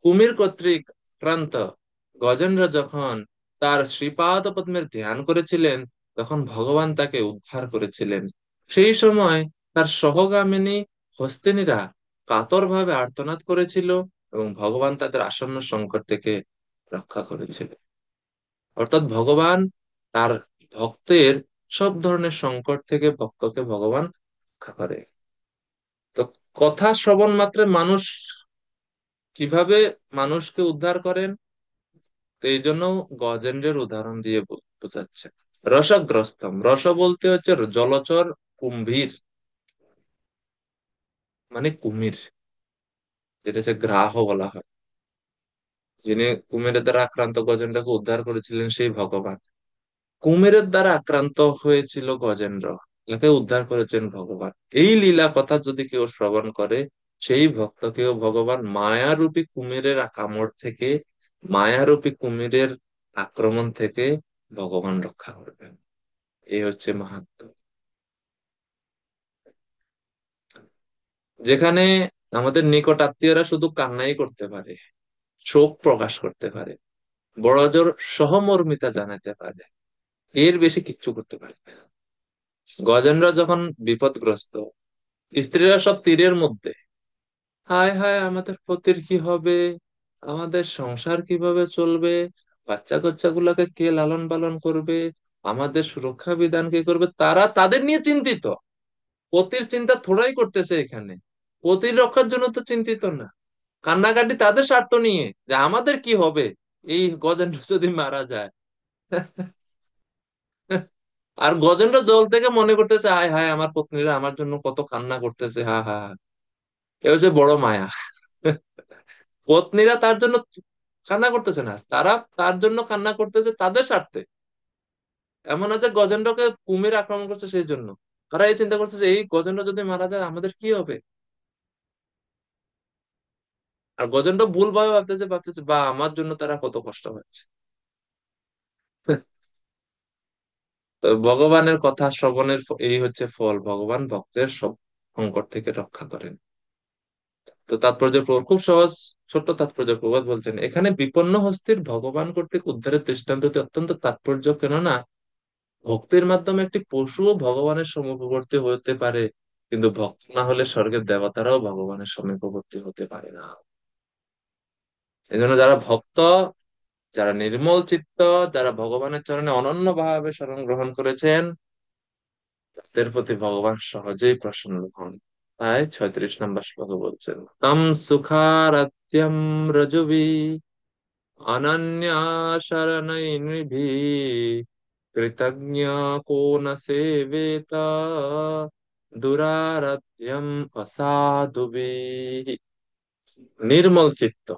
কুমির কর্তৃক ক্রান্ত গজেন্দ্র যখন তার শ্রীপাদ পদ্মের ধ্যান করেছিলেন, তখন ভগবান তাকে উদ্ধার করেছিলেন। সেই সময় তার সহগামিনী হস্তিনীরা কাতরভাবে আর্তনাদ করেছিল এবং ভগবান তাদের আসন্ন সংকট থেকে রক্ষা করেছিলেন। অর্থাৎ ভগবান তার ভক্তের সব ধরনের সংকট থেকে ভক্তকে ভগবান রক্ষা করে। তো কথা শ্রবণ মাত্রে মানুষ কিভাবে মানুষকে উদ্ধার করেন, তো এই জন্য গজেন্দ্রের উদাহরণ দিয়ে বোঝাচ্ছে। রসগ্রস্তম, রস বলতে হচ্ছে জলচর কুম্ভীর, মানে কুমির, যেটা হচ্ছে গ্রাহ বলা হয়। যিনি কুমিরের দ্বারা আক্রান্ত গজেন্দ্রকে উদ্ধার করেছিলেন সেই ভগবান। কুমিরের দ্বারা আক্রান্ত হয়েছিল গজেন্দ্র, তাকে উদ্ধার করেছেন ভগবান। এই লীলা কথা যদি কেউ শ্রবণ করে, সেই ভক্তকেও ভগবান মায়ারূপী কুমিরের কামড় থেকে, মায়ারূপী কুমিরের আক্রমণ থেকে ভগবান রক্ষা করবেন। এই হচ্ছে মাহাত্ম্য। যেখানে আমাদের নিকট আত্মীয়রা শুধু কান্নাই করতে পারে, শোক প্রকাশ করতে পারে, বড়জোর সহমর্মিতা জানাতে পারে, এর বেশি কিচ্ছু করতে পারে না। গজেন্দ্র যখন বিপদগ্রস্ত, স্ত্রীরা সব তীরের মধ্যে, হায় হায় আমাদের পতির কি হবে, আমাদের সংসার কিভাবে চলবে, বাচ্চা কাচ্চা গুলাকে কে লালন পালন করবে, আমাদের সুরক্ষা বিধান কে করবে, তারা তাদের নিয়ে চিন্তিত। পতির চিন্তা থোড়াই করতেছে এখানে, পতির রক্ষার জন্য তো চিন্তিত না। কান্নাকাটি তাদের স্বার্থ নিয়ে যে আমাদের কি হবে এই গজেন্দ্র যদি মারা যায়। আর গজেন্দ্র জল থেকে মনে করতেছে হায় হায় আমার পত্নীরা আমার জন্য কত কান্না করতেছে, হা হা হা। এ হচ্ছে বড় মায়া। পত্নীরা তার জন্য কান্না করতেছে না, তারা তার জন্য কান্না করতেছে তাদের স্বার্থে। এমন আছে গজেন্দ্রকে কুমির আক্রমণ করছে সেই জন্য তারা এই চিন্তা করতেছে এই গজেন্দ্র যদি মারা যায় আমাদের কি হবে। আর গজেন্দ্র ভুল ভাবে ভাবতেছে বা আমার জন্য তারা কত কষ্ট হচ্ছে। তো ভগবানের কথা শ্রবণের এই হচ্ছে ফল, ভগবান ভক্তের সব সংকট থেকে রক্ষা করেন। তো তাৎপর্য খুব সহজ, ছোট্ট তাৎপর্য প্রবাদ বলছেন এখানে বিপন্ন হস্তির ভগবান কর্তৃক উদ্ধারের দৃষ্টান্তটি অত্যন্ত তাৎপর্য, কেননা ভক্তির মাধ্যমে একটি পশুও ভগবানের সমীপবর্তী হতে পারে, কিন্তু ভক্ত না হলে স্বর্গের দেবতারাও ভগবানের সমীপবর্তী হতে পারে না। এই জন্য যারা ভক্ত, যারা নির্মল চিত্ত, যারা ভগবানের চরণে অনন্য ভাবে শরণ গ্রহণ করেছেন, তাদের প্রতি ভগবান সহজেই প্রসন্ন হন। তাই 36 নম্বর শ্লোকে বলছেন তম সুখারাত্যম রজবি অনন্যা শরণৈর্নিভি কৃতজ্ঞ কো ন সেবেত দুরারাধ্যম অসাধুবিঃ। নির্মল চিত্ত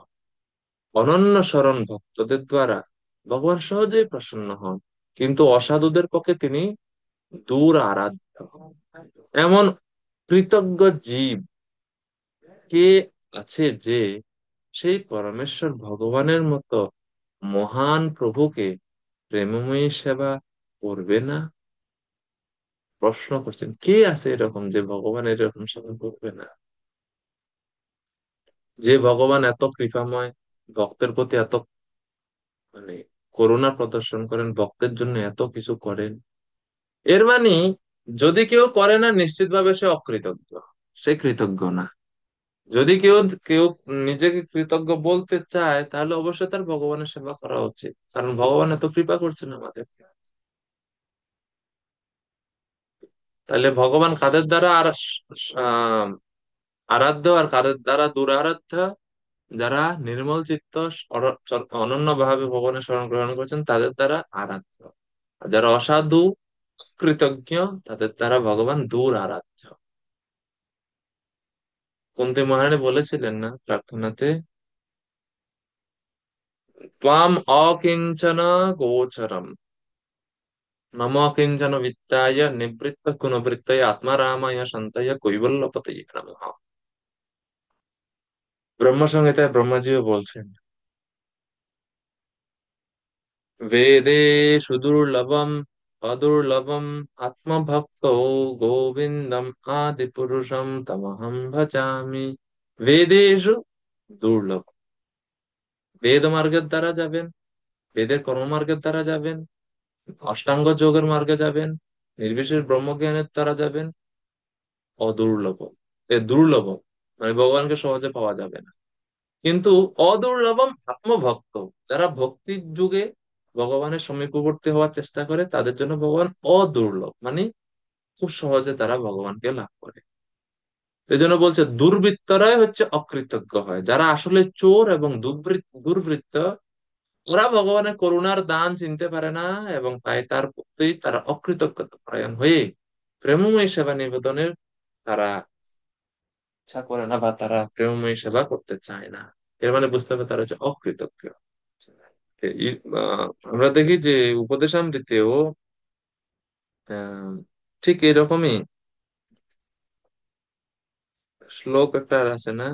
অনন্য শরণ ভক্তদের দ্বারা ভগবান সহজেই প্রসন্ন হন, কিন্তু অসাধুদের পক্ষে তিনি দূর আরাধ্য। এমন কৃতজ্ঞ জীব কে আছে যে সেই পরমেশ্বর ভগবানের মতো মহান প্রভুকে প্রেমময়ী সেবা করবে না? প্রশ্ন করছেন কে আছে এরকম যে ভগবান এরকম সেবা করবে না? যে ভগবান এত কৃপাময়, ভক্তের প্রতি এত মানে করুণা প্রদর্শন করেন, ভক্তের জন্য এত কিছু করেন, এর মানে যদি কেউ করে না নিশ্চিতভাবে সে অকৃতজ্ঞ, সে কৃতজ্ঞ না। যদি কেউ কেউ নিজেকে কৃতজ্ঞ বলতে চায়, তাহলে অবশ্যই তার ভগবানের সেবা করা উচিত, কারণ ভগবান এত কৃপা করছেন আমাদেরকে। তাহলে ভগবান কাদের দ্বারা আহ, আরাধ্য আর কাদের দ্বারা দুরারাধ্য? যারা নির্মল চিত্ত অনন্য ভাবে ভগবানের শরণ গ্রহণ করেছেন তাদের দ্বারা আরাধ্য। আর যারা অসাধু কৃতজ্ঞ, তাদের দ্বারা ভগবান দূর আরাধ্য। কুন্তী মহারানী বলেছিলেন না প্রার্থনাতে, ত্বাম অকিঞ্চন গোচরম নম কিঞ্চন বিত্তায় নিবৃত্ত গুণবৃত্তয় আত্মারামায় শান্তয় কৈবল্যপতয়ে নমঃ। ব্রহ্ম সংহিতায় ব্রহ্মাজিও বলছেন, वेदेषु दुर्लभम् अदुर्लभम् आत्मभक्तो गोविन्दम् आदिपुरुषं तमहं भजामि। বেদেষু দুর্লভ, বেদ মার্গের দ্বারা যাবেন, বেদের কর্মমার্গের দ্বারা যাবেন, অষ্টাঙ্গ যোগের মার্গে যাবেন, নির্বিশেষ ব্রহ্মজ্ঞানের দ্বারা যাবেন, অদুর্লভ। দুর্লভ মানে ভগবানকে সহজে পাওয়া যাবে না। কিন্তু অদুর্লভম আত্মভক্ত, যারা ভক্তির যুগে ভগবানের সমীপবর্তী হওয়ার চেষ্টা করে, তাদের জন্য ভগবান অদুর্লভ, মানে খুব সহজে তারা ভগবানকে লাভ করে। এই জন্য বলছে দুর্বৃত্তরাই হচ্ছে অকৃতজ্ঞ হয়, যারা আসলে চোর এবং দুর্বৃত্ত, ওরা ভগবানের করুণার দান চিনতে পারে না, এবং তাই তার প্রতি তারা অকৃতজ্ঞতা পরায়ণ হয়ে প্রেমময় সেবা নিবেদনের তারা ইচ্ছা করে না, বা তারা প্রেমময় সেবা করতে চায় না। এর মানে বুঝতে হবে তারা হচ্ছে অকৃতজ্ঞ। আমরা দেখি যে উপদেশামৃতেও আহ, ঠিক এরকমই শ্লোক একটা আছে না,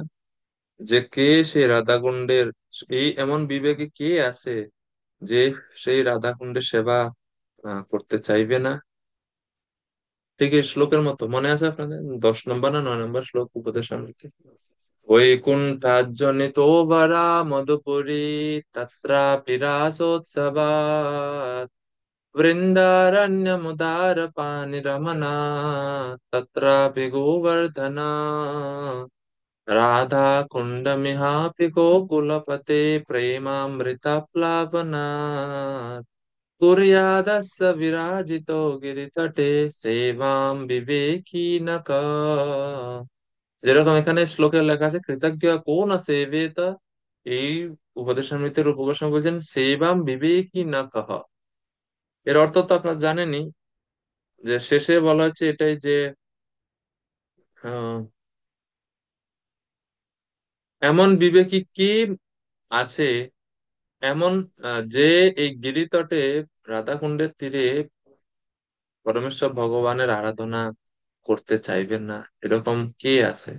যে কে সে রাধাকুণ্ডের, এই এমন বিবেকে কে আছে যে সেই রাধাকুণ্ডের সেবা করতে চাইবে না। ঠিক এই শ্লোকের মতো মনে আছে আপনাদের, 10 নম্বর না 9 নম্বর শ্লোক উপদেশামৃতে, वैकुण्ठाज्जनितो वरा मधुपुरी तत्रापि रासोत्सवात् वृन्दारण्यमुदारपाणिरमना तत्रापि गोवर्धना राधाकुण्डमिहापि गोकुलपते प्रेमामृतप्लावनात् कुर्यादस्य विराजितो गिरितटे सेवां विवेकी न যেরকম এখানে শ্লোকে লেখা আছে কৃতজ্ঞ কোন সেবেত, এই উপদেশামৃতের উপবেশন বলছেন সেবাম বিবেকী না কহ। এর অর্থ তো আপনার জানেনই, যে শেষে বলা হচ্ছে এটাই যে আহ, এমন বিবেকী কি আছে, এমন যে এই গিরিতটে রাধাকুণ্ডের তীরে পরমেশ্বর ভগবানের আরাধনা করতে চাইবেন না, এরকম কে আছে?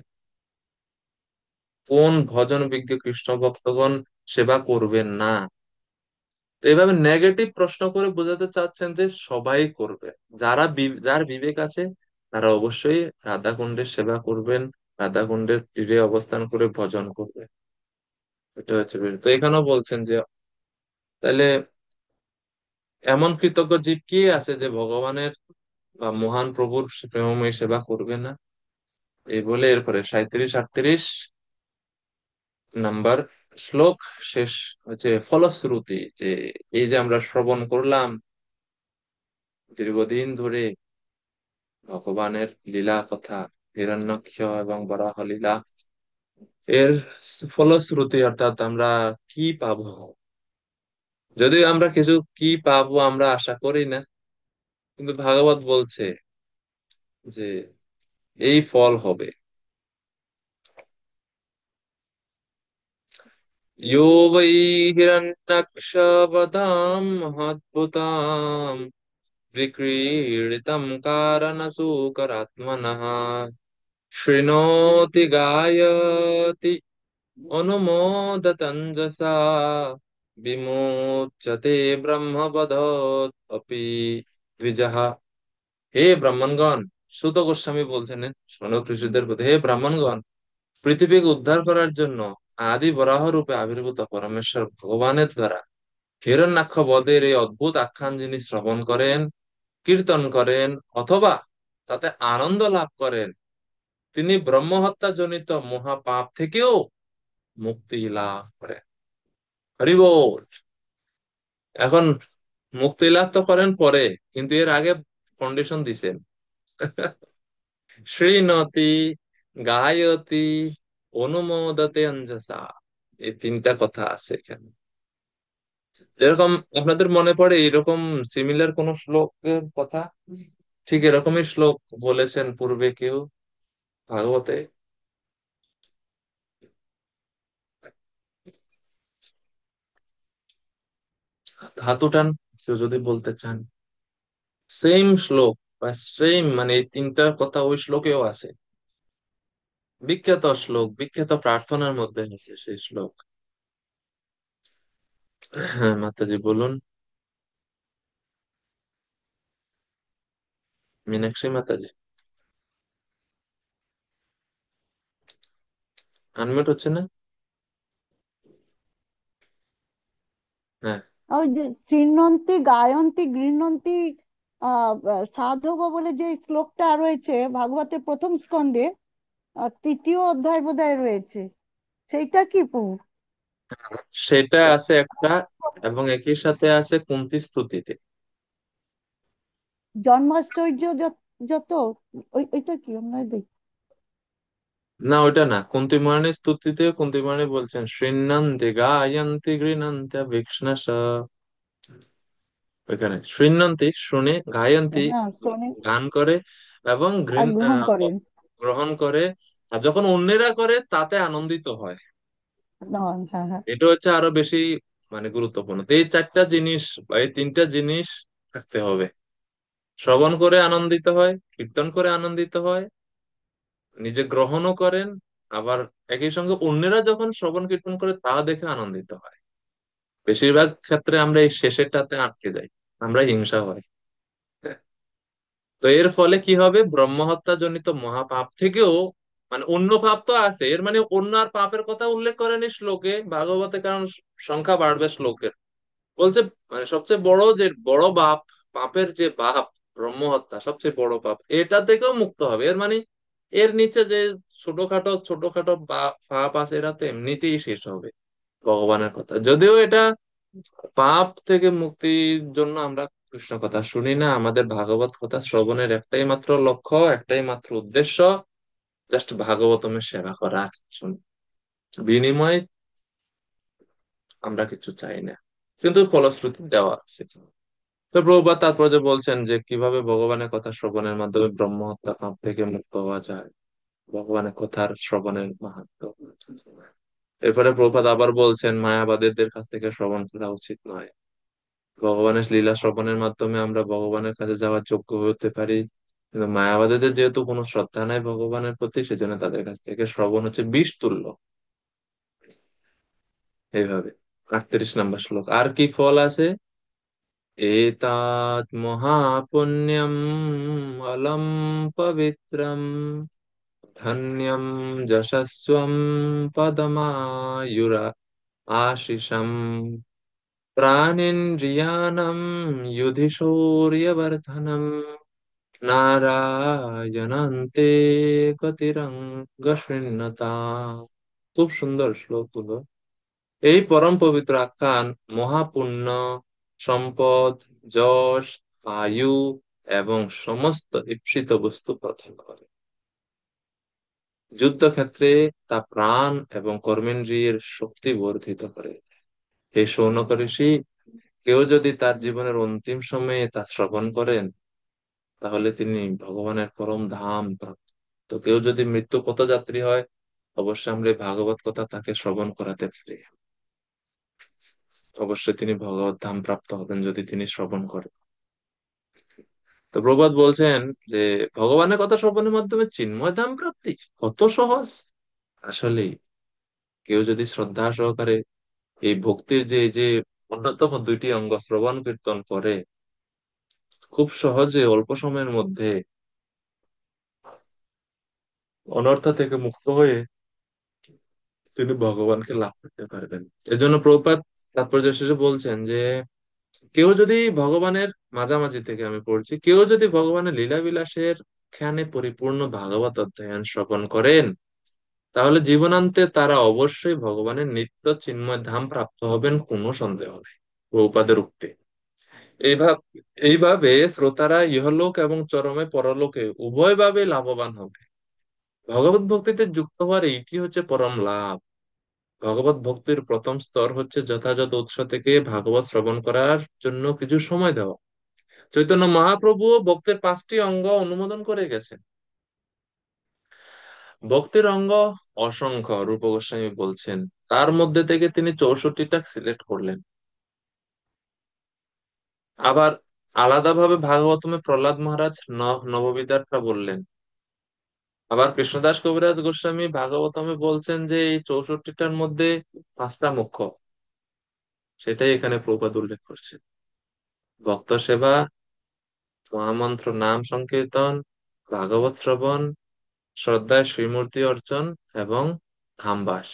কোন ভজন বিজ্ঞ কৃষ্ণ ভক্তগণ সেবা করবেন না? তো এইভাবে নেগেটিভ প্রশ্ন করে বোঝাতে চাচ্ছেন যে সবাই করবে, যার বিবেক আছে তারা অবশ্যই রাধাকুণ্ডের সেবা করবেন, রাধাকুণ্ডের তীরে অবস্থান করে ভজন করবে। এটা হচ্ছে বিষয়। তো এখানেও বলছেন যে তাহলে এমন কৃতজ্ঞ জীব কি আছে যে ভগবানের বা মহান প্রভুর প্রেমময় সেবা করবে না। এই বলে এরপরে 37-38 নম্বর শ্লোক শেষ হচ্ছে ফলশ্রুতি, যে এই যে আমরা শ্রবণ করলাম দীর্ঘদিন ধরে ভগবানের লীলা কথা, হিরণ্যক্ষ এবং বরাহ লীলা, এর ফলশ্রুতি অর্থাৎ আমরা কি পাবো। যদিও আমরা কিছু কি পাবো আমরা আশা করি না, কিন্তু ভাগবত বলছে যে এই ফল হবে। यो वै हिरण्यक्षवदां महद्भुतां विक्रीडितं कारणसूकरात्मनः शृणोति गायति अनुमोदतञ्जसा विमोच्यते ব্রহ্মবধ अपि দ্বিজः। হে ব্রাহ্মণগণ, সুত গোস্বামী বলছেন শোনক ঋষিদের প্রতি, হে ব্রাহ্মণগণ, পৃথিবীকে উদ্ধার করার জন্য আদি বরাহ রূপে আবির্ভূত পরমেশ্বর ভগবানের দ্বারা হিরণ্যাক্ষ বদের এই অদ্ভুত আখ্যান যিনি শ্রবণ করেন, কীর্তন করেন, অথবা তাতে আনন্দ লাভ করেন, তিনি ব্রহ্মহত্যা জনিত মহাপাপ থেকেও মুক্তি লাভ করেন। হরি বল। এখন মুক্তি লাভ তো করেন পরে, কিন্তু এর আগে কন্ডিশন দিছেন। শ্রীনতি, গায়তি, অনুমোদতে অঞ্জসা, এই তিনটা কথা আছে এখানে। যেরকম আপনাদের মনে পড়ে এরকম সিমিলার কোন শ্লোকের কথা? ঠিক এরকমই শ্লোক বলেছেন পূর্বে কেউ ভাগবতে? হাত উঠান কেউ যদি বলতে চান। সেম শ্লোক বা সেম মানে এই তিনটা কথা ওই শ্লোকেও আছে। বিখ্যাত শ্লোক, বিখ্যাত প্রার্থনার মধ্যে আছে সেই শ্লোক। হ্যাঁ মাতাজি বলুন। মীনাক্ষী মাতাজি, আনমিউট হচ্ছে না? হ্যাঁ। ওই যে চিহ্নন্তি গায়ন্তি গৃহন্তি সাধব বলে যে শ্লোকটা রয়েছে ভাগবতের প্রথম স্কন্ধে, তৃতীয় অধ্যায় বোধহয় রয়েছে, সেইটা কি প্রভু? সেটা আছে একটা, এবং একই সাথে আছে কুন্তি স্তুতিতে। জন্মাশ্চর্য যত ওইটা কি আমরা দেখি। না ওইটা না, কুন্তি মহারানীর স্তুতিতে কুন্তি মহারানী বলছেন শৃণ্বন্তি গায়ন্তি গৃণন্তি ভিক্ষ্ণশ। ওইখানে শৃণ্বন্তি শুনে, গায়ন্তি হ্যাঁ শোনে গান করে, এবং আর গ্রহণ করেন। গ্রহণ করে, আর যখন অন্যেরা করে তাতে আনন্দিত হয়। নয়, হ্যাঁ হ্যাঁ। এটা হচ্ছে আরো বেশি মানে গুরুত্বপূর্ণ। তো এই চারটা জিনিস বা এই তিনটা জিনিস থাকতে হবে। শ্রবণ করে আনন্দিত হয়, কীর্তন করে আনন্দিত হয়, নিজে গ্রহণও করেন, আবার একই সঙ্গে অন্যেরা যখন শ্রবণ কীর্তন করে তা দেখে আনন্দিত হয়। বেশিরভাগ ক্ষেত্রে আমরা এই শেষেরটাতে আটকে যাই, আমরা হিংসা হয়। তো এর ফলে কি হবে, ব্রহ্মহত্যা জনিত মহাপাপ থেকেও, মানে অন্য পাপ তো আছে, এর মানে অন্য আর পাপের কথা উল্লেখ করেনি শ্লোকে ভাগবতে, কারণ সংখ্যা বাড়বে শ্লোকের। বলছে মানে সবচেয়ে বড় যে বড় পাপ, পাপের যে পাপ ব্রহ্মহত্যা সবচেয়ে বড় পাপ, এটা থেকেও মুক্ত হবে। এর মানে এর নিচে যে ছোটখাটো ছোটখাটো পাপ আছে এরা তো এমনিতেই শেষ হবে। ভগবানের কথা যদিও এটা, পাপ থেকে মুক্তির জন্য আমরা কৃষ্ণ কথা শুনি না, আমাদের ভাগবত কথা শ্রবণের একটাই মাত্র লক্ষ্য, একটাই মাত্র উদ্দেশ্য, জাস্ট ভাগবতমের সেবা করা, আর কিছু না। বিনিময়ে আমরা কিছু চাই না, কিন্তু ফলশ্রুতি দেওয়া আছে। তো প্রভুপাদ তারপর যে বলছেন যে কিভাবে ভগবানের কথা শ্রবণের মাধ্যমে ব্রহ্ম হত্যা পাপ থেকে মুক্ত হওয়া যায়, ভগবানের কথার শ্রবণের মাহাত্ম্য। এরপরে প্রভুপাদ আবার বলছেন মায়াবাদীদের কাছ থেকে শ্রবণ করা উচিত নয়। ভগবানের লীলা শ্রবণের মাধ্যমে আমরা ভগবানের কাছে যাওয়ার যোগ্য হতে পারি, কিন্তু মায়াবাদীদের যেহেতু কোনো শ্রদ্ধা নাই ভগবানের প্রতি, সেজন্য তাদের কাছ থেকে শ্রবণ হচ্ছে বিষ তুল্য। এইভাবে 38 নম্বর শ্লোক। আর কি ফল আছে? एतात् महापुण्यम् अलम् पवित्रम् धन्यम् যশস্বম পদমায়ুরা आशिषम् प्राणेन्द्रियाणम् युधि शौर्यवर्धनम् नारायणान्ते গতিরঙ্গ শৃণ্যতা। খুব সুন্দর শ্লোকগুলো। এই পরম পবিত্র আখ্যান মহাপুণ্য, সম্পদ, যশ, আয়ু এবং সমস্ত ঈপ্সিত বস্তু প্রদান করে। যুদ্ধক্ষেত্রে তা প্রাণ এবং কর্মেন্দ্রিয়ের শক্তি বর্ধিত করে। হে শৌনক ঋষি, কেউ যদি তার জীবনের অন্তিম সময়ে তা শ্রবণ করেন তাহলে তিনি ভগবানের পরম ধাম প্রাপ্ত। তো কেউ যদি মৃত্যু পথযাত্রী হয়, অবশ্যই আমরা এই ভাগবত কথা তাকে শ্রবণ করাতে পারি। অবশ্যই তিনি ভগবত ধাম প্রাপ্ত হবেন যদি তিনি শ্রবণ করেন। তো প্রবাদ বলছেন যে ভগবানের কথা শ্রবণের মাধ্যমে চিন্ময় ধাম প্রাপ্তি কত সহজ। আসলে কেউ যদি শ্রদ্ধা সহকারে এই ভক্তির যে যে অন্যতম দুইটি অঙ্গ শ্রবণ কীর্তন করে, খুব সহজে অল্প সময়ের মধ্যে অনর্থ থেকে মুক্ত হয়ে তিনি ভগবানকে লাভ করতে পারবেন। এজন্য প্রভুপাদ তাৎপর্য শেষে বলছেন যে কেউ যদি ভগবানের মাঝামাঝি থেকে, আমি পড়ছি, কেউ যদি ভগবানের লীলা বিলাসের ব্যাখ্যানে পরিপূর্ণ ভাগবত অধ্যয়ন শ্রবণ করেন, তাহলে জীবনান্তে তারা অবশ্যই ভগবানের নিত্য চিন্ময় ধাম প্রাপ্ত হবেন, কোনো সন্দেহ নেই। প্রভুপাদের উক্তি। এইভাবে এইভাবে শ্রোতারা ইহলোক এবং চরমে পরলোকে উভয়ভাবে লাভবান হবে। ভগবত ভক্তিতে যুক্ত হওয়ার এইটি হচ্ছে পরম লাভ। ভগবত ভক্তির প্রথম স্তর হচ্ছে যথাযথ উৎস থেকে ভাগবত শ্রবণ করার জন্য কিছু সময় দেওয়া। চৈতন্য মহাপ্রভু ভক্তের 5টি অঙ্গ অনুমোদন করে গেছেন। ভক্তির অঙ্গ অসংখ্য, রূপ গোস্বামী বলছেন, তার মধ্যে থেকে তিনি 64টা সিলেক্ট করলেন। আবার আলাদাভাবে ভাগবতমে প্রহ্লাদ মহারাজ নববিধারটা বললেন। আবার কৃষ্ণদাস কবিরাজ গোস্বামী ভাগবতমে বলছেন যে এই 64টার মধ্যে 5টা মুখ্য, সেটাই এখানে প্রভুপাদ উল্লেখ করছে। ভক্ত সেবা, মহামন্ত্র নাম সংকীর্তন, ভাগবত শ্রবণ, শ্রদ্ধায় শ্রীমূর্তি অর্চন এবং ধামবাস।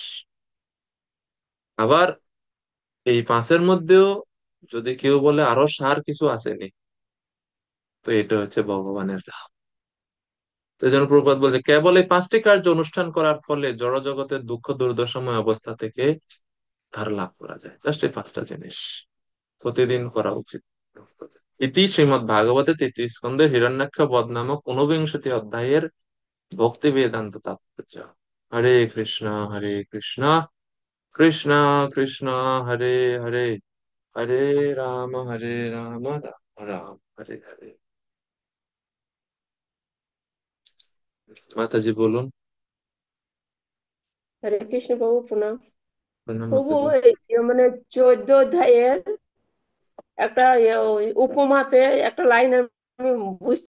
আবার এই 5-এর মধ্যেও যদি কেউ বলে আরো সার কিছু আসেনি, তো এটা হচ্ছে ভগবানের ধাম। তো এই জন্য প্রভুপাদ বলছে কেবল এই 5টি কার্য অনুষ্ঠান করার ফলে জড় জগতের দুঃখ দুর্দশাময় অবস্থা থেকে ধার লাভ করা যায়। জাস্ট এই 5টা জিনিস প্রতিদিন করা উচিত। ইতি শ্রীমদ্ ভাগবতে তৃতীয় স্কন্ধে হিরণ্যাক্ষ বধ নামক 49 অধ্যায়ের ভক্তি বেদান্ত তাৎপর্য। হরে কৃষ্ণ হরে কৃষ্ণ, কৃষ্ণ কৃষ্ণ হরে হরে, হরে রাম রাম রাম হরে হরে। মাতাজি বলুন। হরে কৃষ্ণ প্রভু, প্রণাম। প্রণাম প্রভু, মাতাজি। এই মানে 14 অধ্যায়ের একটা ওই উপমাতে একটা লাইন আমি বুঝতে